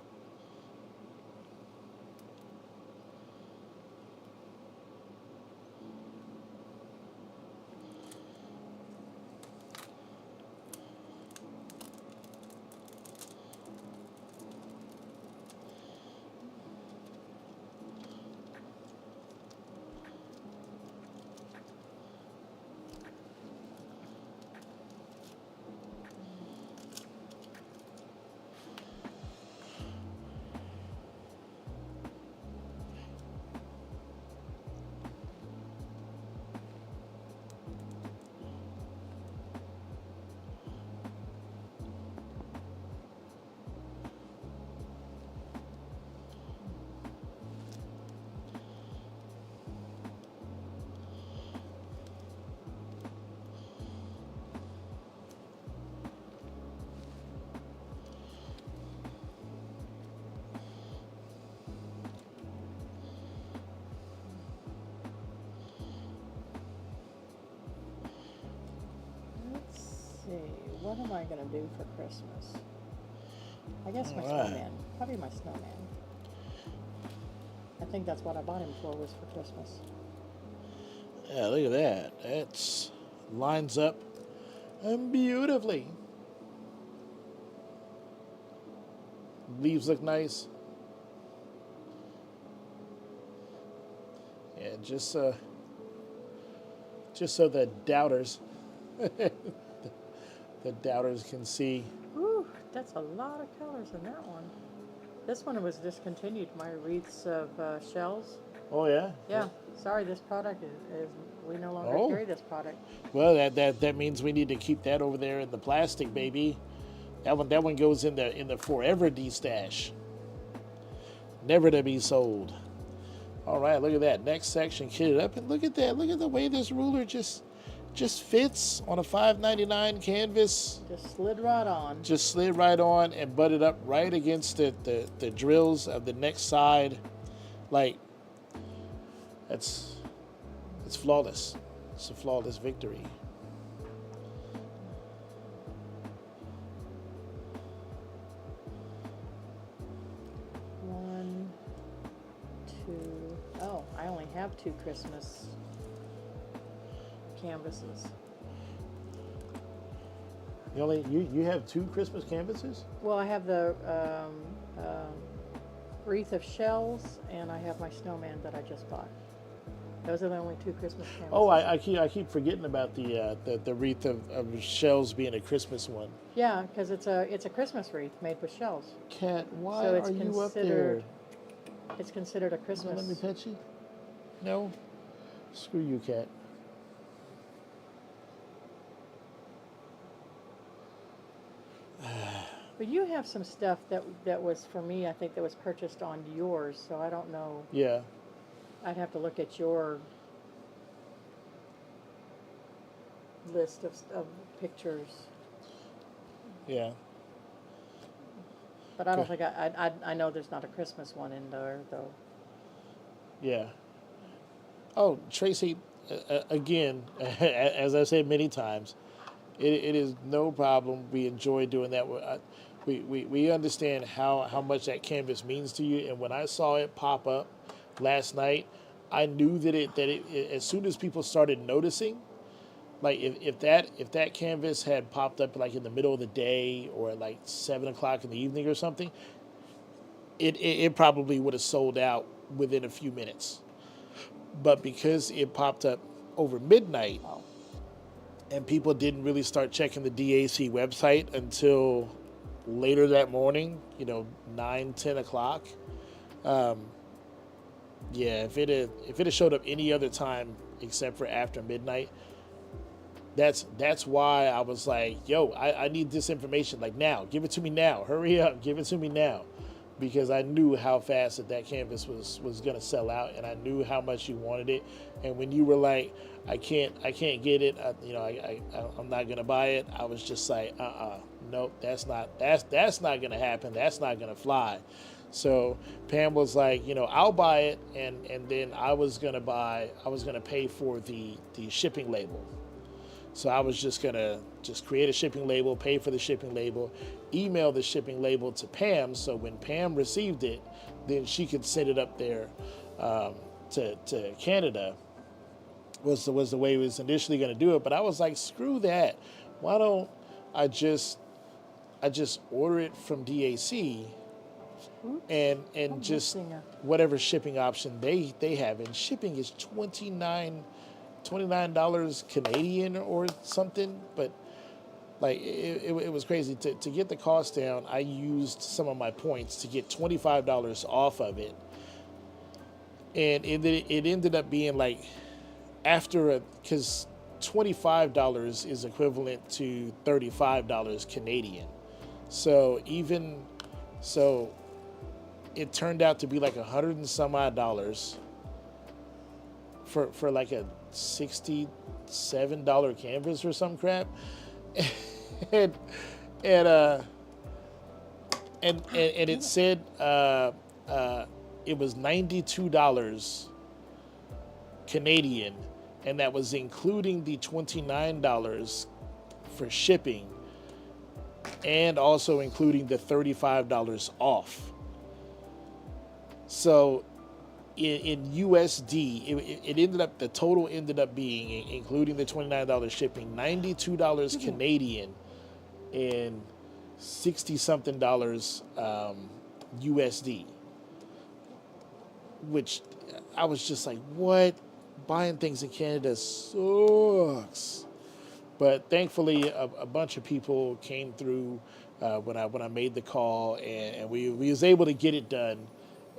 Let's see, what am I gonna do for Christmas? I guess my All right. snowman. Probably my snowman. I think that's what I bought him for, was for Christmas. Yeah, look at that. That's lines up beautifully. Leaves look nice. Yeah, just so the doubters, the doubters can see. Ooh, that's a lot of colors in that one. This one was discontinued, my wreaths of shells. Oh yeah. Yeah, sorry, this product is we no longer Oh. carry this product. Well, that means we need to keep that over there in the plastic, baby. That one goes in the forever D stash. Never to be sold. All right, look at that. Next section kitted up, and look at that. Look at the way this ruler just fits on a $5.99 canvas. Just slid right on. Just slid right on and butted up right against the drills of the next side. Like, it's flawless. It's a flawless victory. One, two. Oh, I only have 2 Christmas canvases. You have 2 Christmas canvases? Well, I have the wreath of shells, and I have my snowman that I just bought. Those are the only 2 Christmas canvases. Oh, I keep forgetting about the wreath of shells being a Christmas one. Yeah, because it's a Christmas wreath made with shells. Cat, why So it's are you up there? considered- It's considered a Don't Christmas. let me pet you. No, screw you, cat. But you have some stuff that was for me. I think that was purchased on yours. So I don't know. Yeah. I'd have to look at your list of pictures. Yeah. But I don't think I know there's not a Christmas one in there though. Yeah. Oh, Tracy, again, as I've said many times, it is no problem. We enjoy doing that. We understand how much that canvas means to you. And when I saw it pop up last night, I knew that it as soon as people started noticing, like if that canvas had popped up like in the middle of the day or at like 7 o'clock in the evening or something, it probably would have sold out within a few minutes. But because it popped up over midnight, Oh. and people didn't really start checking the DAC website until later that morning, 9, 10 o'clock. Um, yeah, if it had showed up any other time except for after midnight, that's why I was like, yo, I need this information like now. Give it to me now. Hurry up, give it to me now. Because I knew how fast that canvas was gonna sell out, and I knew how much you wanted it. And when you were like, I can't get it, I'm not gonna buy it. I was just like, nope, that's not gonna happen. That's not gonna fly. So Pam was like, I'll buy it, and then I was gonna pay for the shipping label. So I was just gonna create a shipping label, pay for the shipping label, email the shipping label to Pam. So when Pam received it, then she could send it up there to Canada. Was the way we was initially gonna do it. But I was like, screw that. Why don't I just order it from DAC Oops. and just whatever shipping option they have. And shipping is $29 Canadian or something, but like it was crazy. To get the cost down, I used some of my points to get $25 off of it, and it ended up being like because $25 is equivalent to $35 Canadian. So it turned out to be like 100 and some odd dollars for like a $67 canvas or some crap. and it said it was $92 Canadian, and that was including the $29 for shipping, and also including the $35 off. So in USD, it ended up, the total ended up being, including the $29 shipping, $92 Canadian and 60 something dollars USD, which I was just like, what? Buying things in Canada sucks. But thankfully, a bunch of people came through when I made the call, and we was able to get it done.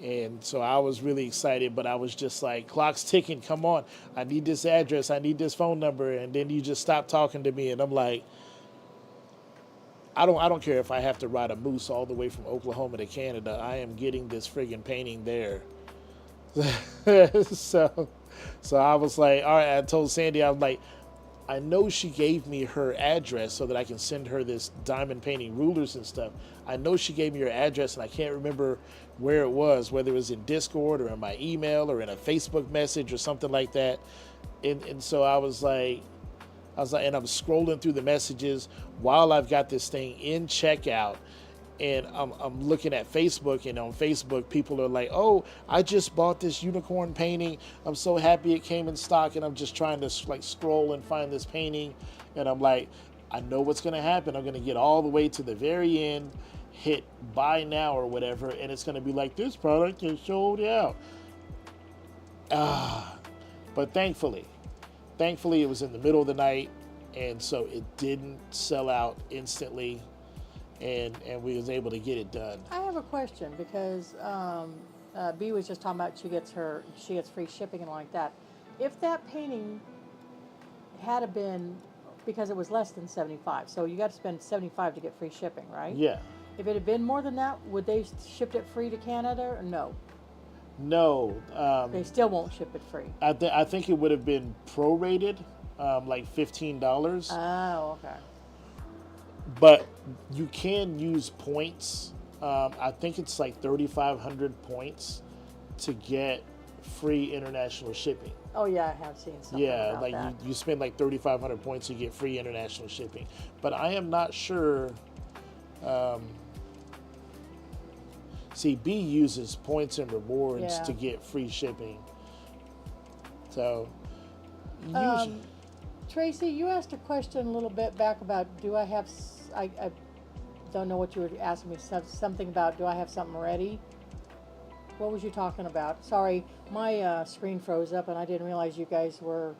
And so I was really excited, but I was just like, clock's ticking. Come on, I need this address, I need this phone number, and then you just stop talking to me, and I'm like, I don't care if I have to ride a moose all the way from Oklahoma to Canada. I am getting this friggin' painting there. so I was like, all right. I told Sandy, I was like, I know she gave me her address so that I can send her this diamond painting rulers and stuff. I know she gave me her address, and I can't remember where it was, whether it was in Discord or in my email or in a Facebook message or something like that. And so I was like, and I'm scrolling through the messages while I've got this thing in checkout. And I'm looking at Facebook, and on Facebook, people are like, oh, I just bought this unicorn painting. I'm so happy it came in stock. And I'm just trying to like scroll and find this painting. And I'm like, I know what's going to happen. I'm going to get all the way to the very end, hit buy now or whatever. And it's going to be like, this product is sold out. But thankfully, it was in the middle of the night. And so it didn't sell out instantly. And we was able to get it done. I have a question, because B was just talking about she gets free shipping and like that. If that painting had been, because it was less than 75, so you got to spend 75 to get free shipping, right? Yeah. If it had been more than that, would they shipped it free to Canada or no? No. They still won't ship it free. I think it would have been prorated, like $15. Oh, okay. But you can use points. I think it's like 3,500 points to get free international shipping. Oh yeah, I have seen something about like that. you spend like 3,500 points, you get free international shipping. But I am not sure. See, B uses points and rewards to get free shipping. So, Tracy, you asked a question a little bit back about I don't know what you were asking me, something about do I have something ready? What was you talking about? Sorry, my screen froze up and I didn't realize you guys were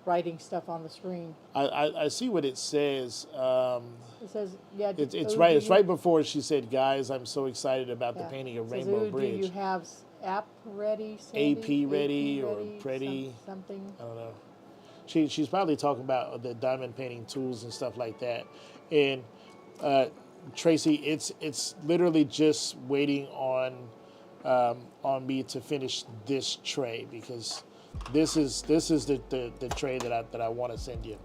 writing stuff on the screen. I see what it says. It says, yeah. It's "Ooh, right. do It's you-" right before she said, "Guys, I'm so excited about the Yeah. painting of It says, Rainbow "Ooh, do you Bridge." have app ready, Sandy? AP ready or ready, pretty? something. I don't know. She's probably talking about the diamond painting tools and stuff like that. And Tracy, it's literally just waiting on me to finish this tray because this is the tray that I want to send you.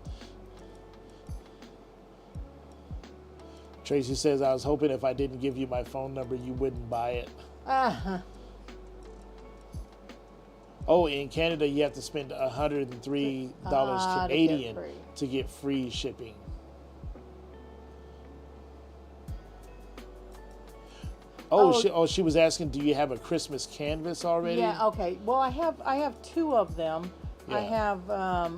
Tracy says, I was hoping if I didn't give you my phone number, you wouldn't buy it. Uh-huh. Oh, in Canada, you have to spend $103 Canadian to get free shipping. She was asking, do you have a Christmas canvas already? Yeah. Okay. Well, I have two of them. Yeah. I have.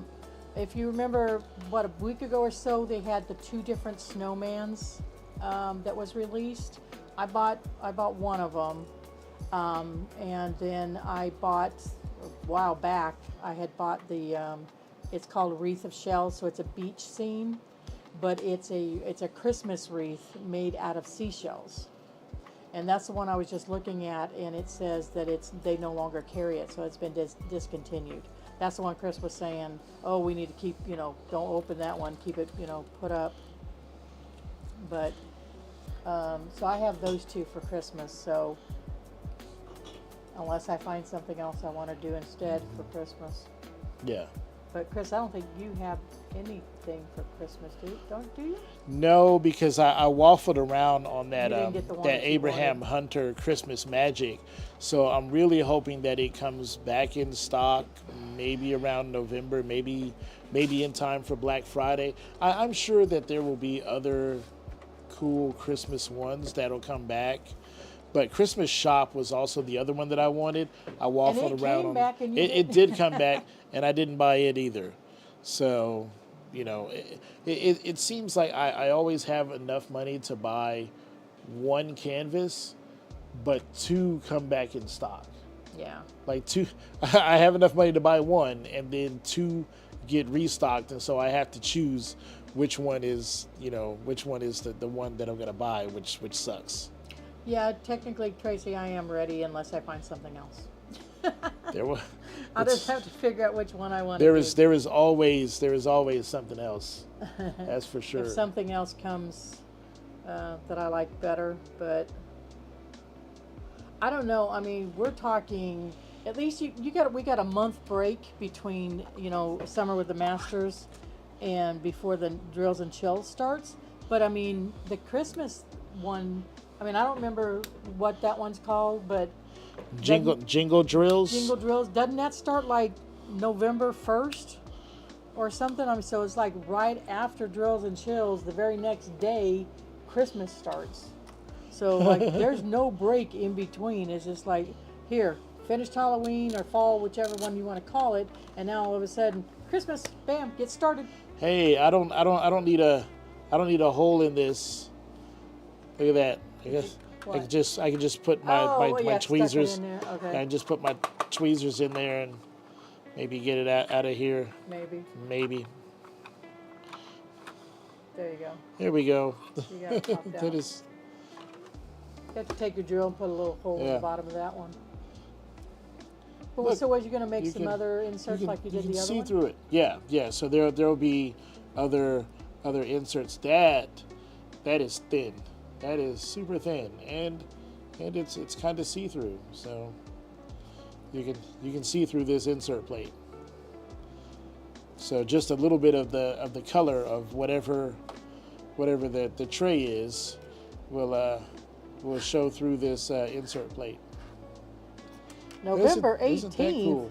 If you remember, what, a week ago or so, they had the two different snowmans that was released. I bought one of them, and then I bought a while back. I had bought the. It's called Wreath of Shells, so it's a beach scene, but it's a Christmas wreath made out of seashells. And that's the one I was just looking at, and it says that they no longer carry it, so it's been discontinued. That's the one Chris was saying, oh, we need to keep, don't open that one, keep it, put up. But, so I have those two for Christmas, so unless I find something else I want to do instead for Christmas. Yeah. But Chris, I don't think you have anything for Christmas, do you? No, because I waffled around on that You didn't get the one that that you Abraham wanted. Hunter Christmas Magic. So I'm really hoping that it comes back in stock, maybe around November, maybe in time for Black Friday. I'm sure that there will be other cool Christmas ones that'll come back. But Christmas Shop was also the other one that I wanted. I waffled And it around came on back and you it did come back, and I didn't buy it either. So, it seems like I always have enough money to buy one canvas, but two come back in stock. Yeah. Like two, I have enough money to buy one, and then two get restocked, and so I have to choose which one is the one that I'm gonna buy, which sucks. Yeah, technically, Tracy, I am ready unless I find something else. I'll just have to figure out which one I want to do. There is always something else. That's for sure. If something else comes that I like better, but I don't know. I mean, we're talking at least we got a month break between summer with the Masters and before the Drills and Chills starts. But I mean, the Christmas one. I mean, I don't remember what that one's called, but Jingle Drills. Jingle Drills, doesn't that start like November 1st or something? I mean, so it's like right after Drills and Chills, the very next day, Christmas starts. So like, there's no break in between. It's just like, here, finished Halloween or fall, whichever one you want to call it, and now all of a sudden, Christmas, bam, get started. Hey, I don't need a hole in this. Look at that. I guess I can just put my tweezers. Stuck it in there. Okay. I can just put my tweezers in there and maybe get it out of here. Maybe. There you go. There we go. You got it popped out. That is. You have to take your drill and put a little hole in the bottom of that one. But Look, so was you going to make some other inserts like you did the other see one? through it. Yeah. So there will be other inserts. That is thin. That is super thin, and it's kind of see-through. So you can see through this insert plate. So just a little bit of the color of whatever the tray is will show through this insert plate. November 18th. Isn't that cool?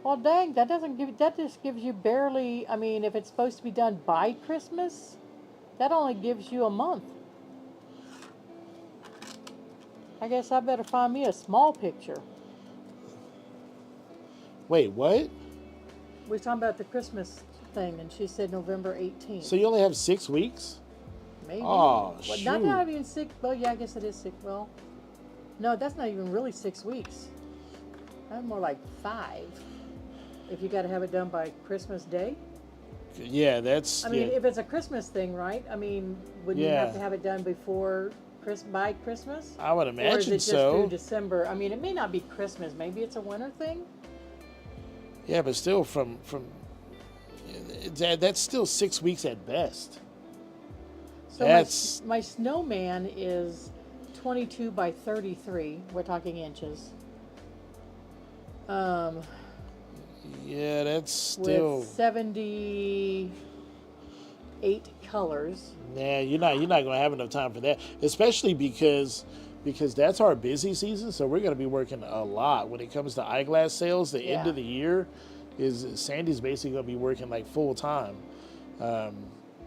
Well, dang, that just gives you barely. I mean, if it's supposed to be done by Christmas, that only gives you a month. I guess I better find me a small picture. Wait, what? We were talking about the Christmas thing, and she said November 18th. So you only have 6 weeks? Maybe. Oh, well, shoot. not even 6. Well, yeah, I guess it is 6. Well, No, that's not even really 6 weeks. That's more like 5. If you got to have it done by Christmas Day. Yeah, that's. I mean, yeah, if it's a Christmas thing, right? I mean, wouldn't you have yeah. to have it done before by Christmas? I would Or is imagine it just through so. December? I mean, it may not be Christmas. Maybe it's a winter thing. Yeah, but still, from that's still 6 weeks at best. So That's my snowman is 22 by 33. We're talking inches. yeah, that's still. With 78 colors. Nah, you're not gonna have enough time for that, especially because that's our busy season. So we're gonna be working a lot when it comes to eyeglass sales. The end Yeah. of the year is Sandy's basically gonna be working like full time.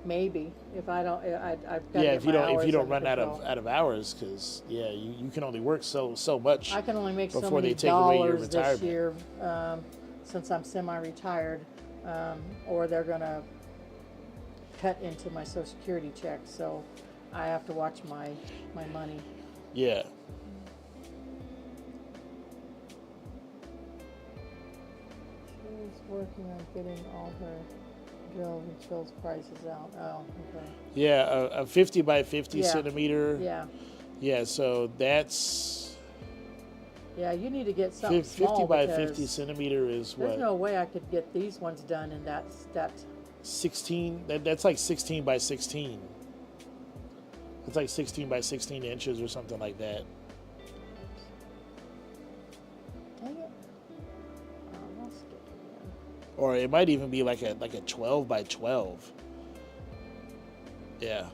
Maybe if I don't, I've got to Yeah, get if you my don't hours run under out control. of hours, because yeah, you can only work so much. I can only make so before many they take away your dollars this retirement. year since I'm semi-retired, or they're gonna cut into my Social Security check. So I have to watch my money. Yeah. She's working on getting all her drills and chills prices out. Oh, okay. Yeah, a 50 by 50 Yeah. centimeter. Yeah. Yeah, so that's Yeah, you need to get something 50 small by because 50 centimeter is there's what? no way I could get these ones done in that 16. That's like 16 by 16. It's like 16 by 16 inches or something like that. Dang it. I lost it again. Or it might even be like a 12 by 12. Yeah.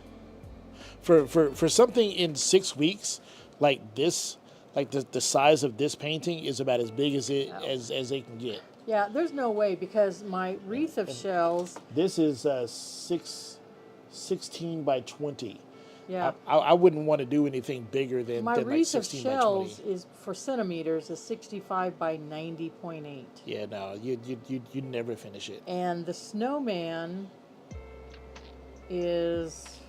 For something in 6 weeks like this, like the size of this painting is about as big as as they can get. Yeah, there's no way because my wreath of shells. This is 16 by 20. Yeah, I wouldn't want to do anything bigger than my like wreath of 16 by 20. shells is for centimeters is 65 by 90.8. Yeah, no, you'd never finish it. And the snowman is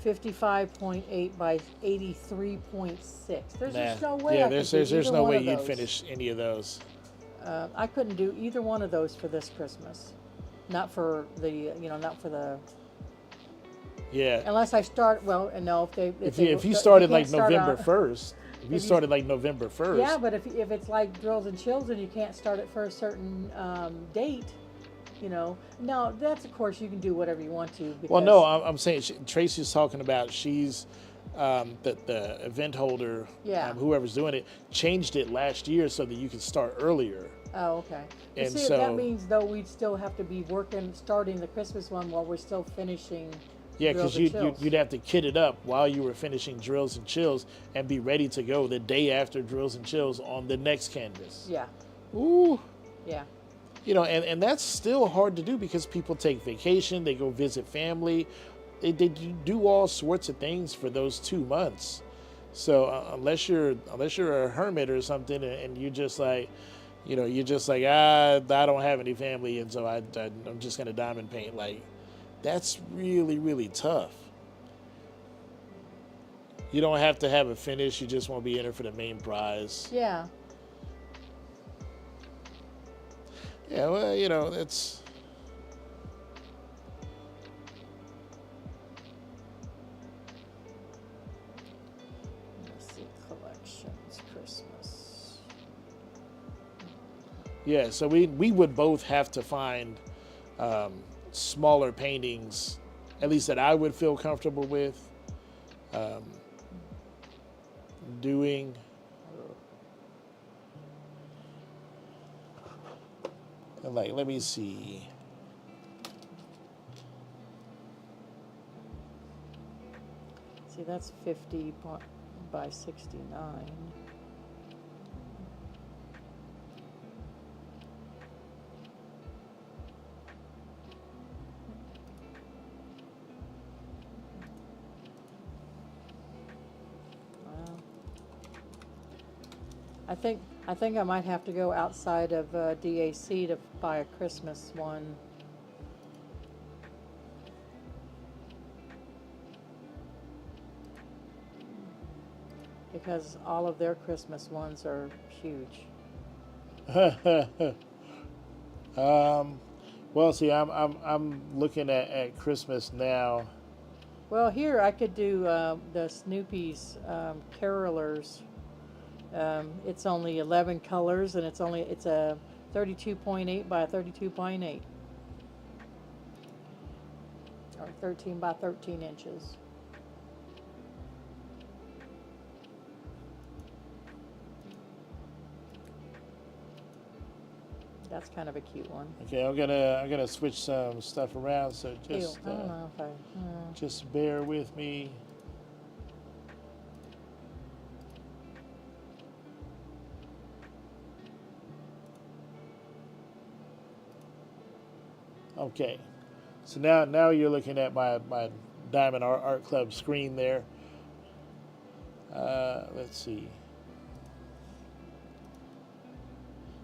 55.8 by 83.6. There's just no way. Yeah, I could do there's either no one way of you'd those. finish any of those. I couldn't do either one of those for this Christmas. Not for the, not for the. Yeah. Unless I start, well, no, If you started can't like start November out- 1st, if you started like November 1st. Yeah, but if it's like drills and chills and you can't start it for a certain date, now that's of course you can do whatever you want to. Because, Well, no, I'm saying Tracy's talking about she's the event holder, Yeah. whoever's doing it, changed it last year so that you can start earlier. Oh, okay. But And see, so- that means though we'd still have to be starting the Christmas one while we're still finishing. Yeah, drills because and chills. you'd have to kit it up while you were finishing drills and chills and be ready to go the day after drills and chills on the next canvas. Yeah, Ooh. yeah. And that's still hard to do because people take vacation, they go visit family, they do all sorts of things for those 2 months. So unless you're a hermit or something, and you're just like, I don't have any family, and so I'm just gonna diamond paint. Like, that's really, really tough. You don't have to have a finish; you just won't be entered for the main prize. Yeah. Yeah, well, that's. Let's see, collections, Christmas. Yeah, so we would both have to find smaller paintings, at least that I would feel comfortable with doing. And like, let me see. See, that's 50 by 69. Wow. I think I might have to go outside of DAC to buy a Christmas one. because all of their Christmas ones are huge. Well, see, I'm looking at Christmas now. Well, here I could do the Snoopy's Carolers. It's only 11 colors, and it's a 32.8 by 32.8, or 13 by 13 inches. That's kind of a cute one. Okay, I'm gonna switch some stuff around, so just Ew, I don't know if I. just bear with me. Okay, so now you're looking at my Diamond Art Club screen there. Let's see.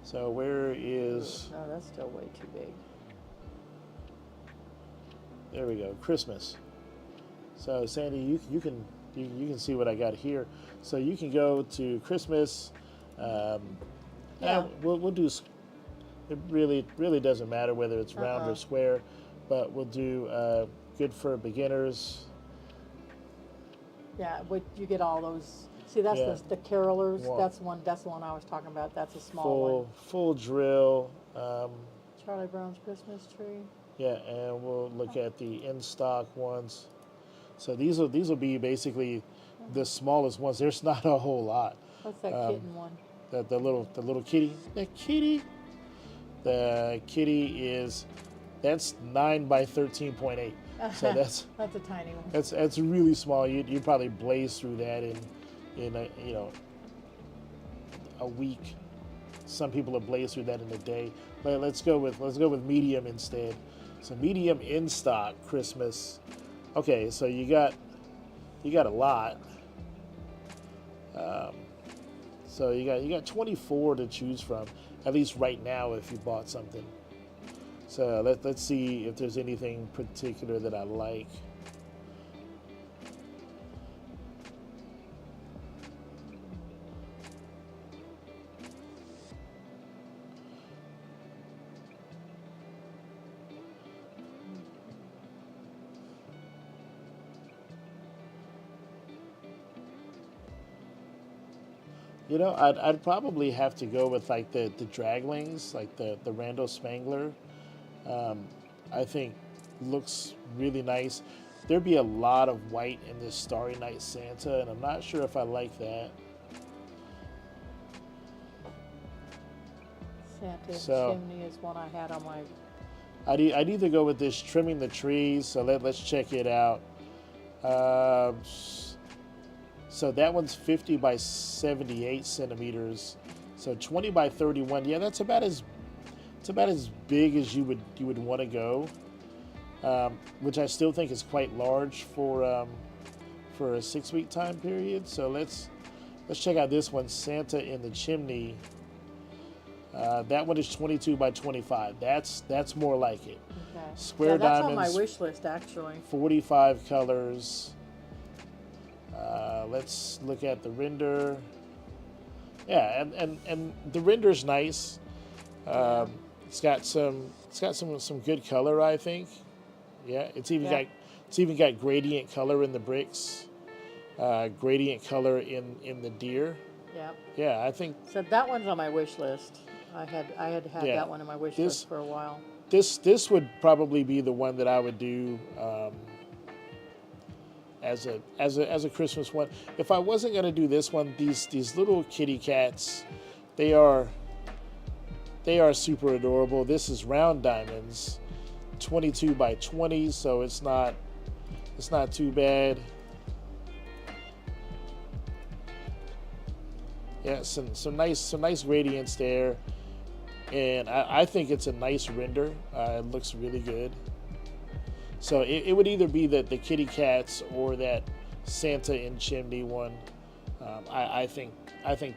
So where is? No, that's still way too big. There we go. Christmas. So Sandy, you can see what I got here. So you can go to Christmas. Yeah. We'll do. It really doesn't matter whether it's round or square, but we'll do good for beginners. Yeah, but you get all those. See, that's Yeah. the Carolers. Well, That's the one I was talking about. That's a small one. Full drill. Charlie Brown's Christmas tree. Yeah, and we'll look at the in stock ones. So these will be basically the smallest ones. There's not a whole lot. What's that kitten one? The little kitty. The kitty is that's 9 by 13.8. So that's a tiny one. that's really small. You probably blaze through that in a week. Some people have blazed through that in a day. But let's go with medium instead. So medium in stock Christmas. Okay, so you got a lot. So you got 24 to choose from, at least right now if you bought something. So let's see if there's anything particular that I like. You know, I'd probably have to go with like the draglings, like the Randall Spangler. I think looks really nice. There'd be a lot of white in this Starry Night Santa, and I'm not sure if I like that. Santa So- chimney is one I had on my. I'd either go with this trimming the trees. So let's check it out. So that one's 50 by 78 centimeters. So 20 by 31. Yeah, that's about as big as you would want to go, which I still think is quite large for a 6-week time period. So let's check out this one, Santa in the Chimney. That one is 22 by 25. That's more like it. Okay. Square yeah, that's diamonds. on my wish list actually. 45 colors. Let's look at the render. Yeah, and the render's nice. It's got some good color, I think. Yeah, it's even got gradient color in the bricks. Gradient color in the deer. Yep. Yeah, I think So that one's on my wish list. I had Yeah. that one on my wish list for a while. this would probably be the one that I would do as a Christmas one. If I wasn't gonna do this one, these little kitty cats, they are super adorable. This is round diamonds, 22 by 20, so it's not too bad. Yeah, some nice gradients there, and I think it's a nice render. It looks really good. So it would either be the kitty cats or that Santa in Chimney one. I think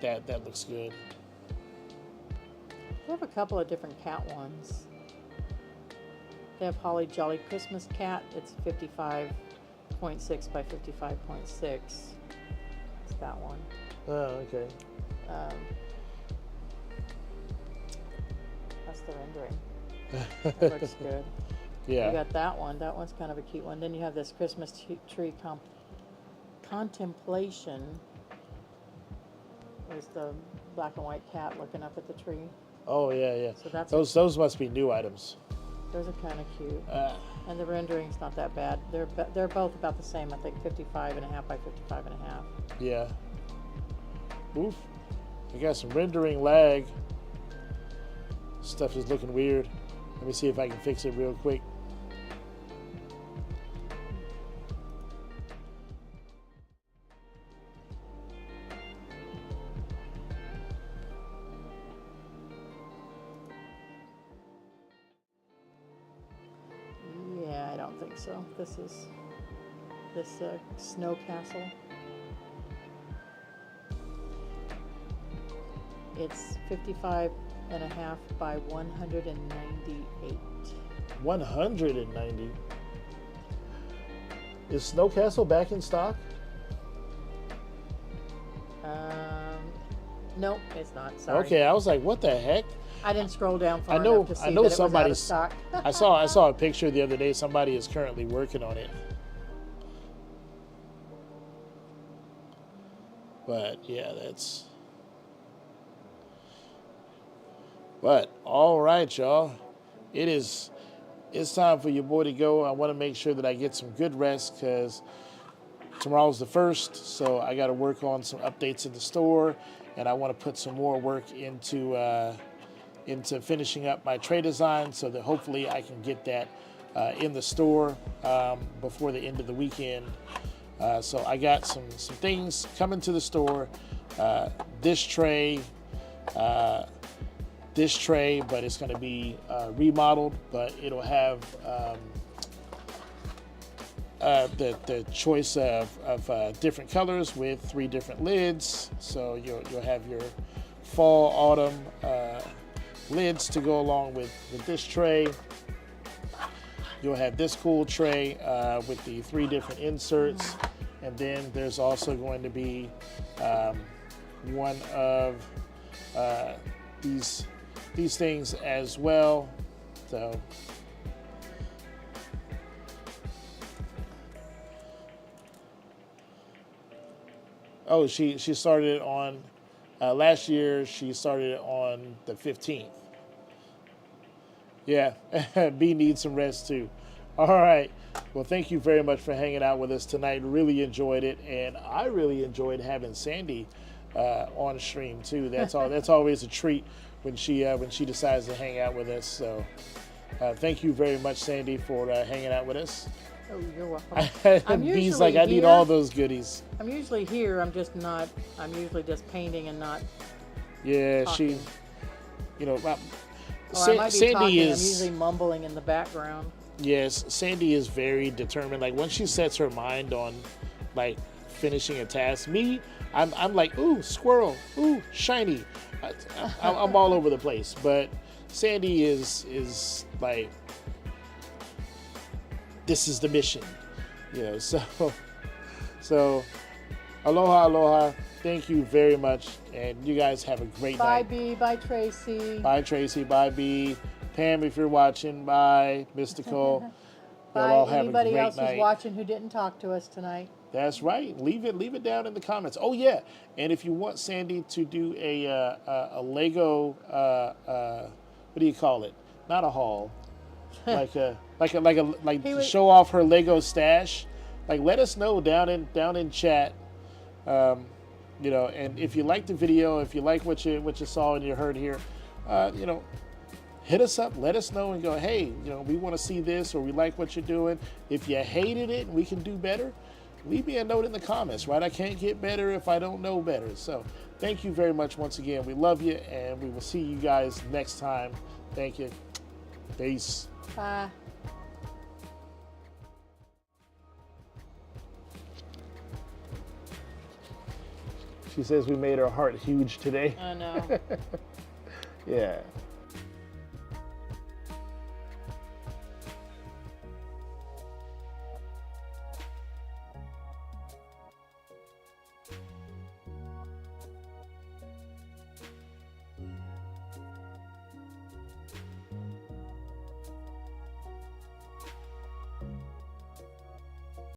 that looks good. They have a couple of different cat ones. They have Holly Jolly Christmas Cat. It's 55.6 by 55.6. It's that one. Oh, okay. That's the rendering. That looks good. Yeah. You got that one. That one's kind of a cute one. Then you have this Christmas tree contemplation. There's the black and white cat looking up at the tree. Oh, yeah, yeah. So that's those must be new items. those are kind of cute. And the rendering's not that bad. They're both about the same. I think 55.5 by 55.5. Yeah. Oof. I got some rendering lag. Stuff is looking weird. Let me see if I can fix it real quick. Yeah, I don't think so. This is this snow castle. It's 55.5 by 198. 190. Is Snow Castle back in stock? Nope, it's not. Sorry. Okay, I was like, what the heck? I didn't scroll down far I know enough to see that it was out of somebody's. stock. I saw a picture the other day. Somebody is currently working on it. But yeah, that's. But all right, y'all. It's time for your boy to go. I want to make sure that I get some good rest because tomorrow's the 1st, so I got to work on some updates in the store, and I want to put some more work into finishing up my tray design so that hopefully I can get that in the store before the end of the weekend. So I got some things coming to the store. This tray, but it's going to be remodeled, but it'll have the choice of different colors with 3 different lids. So you'll have your fall, autumn lids to go along with this tray. You'll have this cool tray with the 3 different inserts, and then there's also going to be one of these things as well. So oh, she started it on last year. She started it on the 15th. Yeah, B needs some rest too. All right. Well, thank you very much for hanging out with us tonight. Really enjoyed it, and I really enjoyed having Sandy on stream too. That's always a treat when she decides to hang out with us. So, thank you very much, Sandy, for hanging out with us. Oh, you're welcome. B's like, I need all those goodies. I'm usually here. I'm usually just painting and not. Yeah, talking. you know, I might be Sandy talking. is. I'm usually mumbling in the background. Yes, Sandy is very determined. Like once she sets her mind on, like finishing a task. Me, I'm like, ooh, squirrel, ooh, shiny. I'm all over the place. But Sandy is like, this is the mission, you know. So, aloha. Thank you very much, and you guys have a great night. Bye, B. Bye, Tracy. Bye, Tracy. Bye, B. Pam, if you're watching. Bye, Mystical. Bye, all have anybody a great else night. who's watching who didn't talk to us tonight. That's right. Leave it down in the comments. Oh yeah, and if you want Sandy to do a Lego, what do you call it? Not a haul, like to show off her Lego stash. Like let us know down in chat. You know, and if you like the video, if you like what you saw and you heard here, you know, hit us up, let us know and go, hey, you know, we want to see this or we like what you're doing. If you hated it and we can do better, leave me a note in the comments, right? I can't get better if I don't know better. So thank you very much once again. We love you, and we will see you guys next time. Thank you. Peace. Bye. She says we made her heart huge today. I know. Yeah.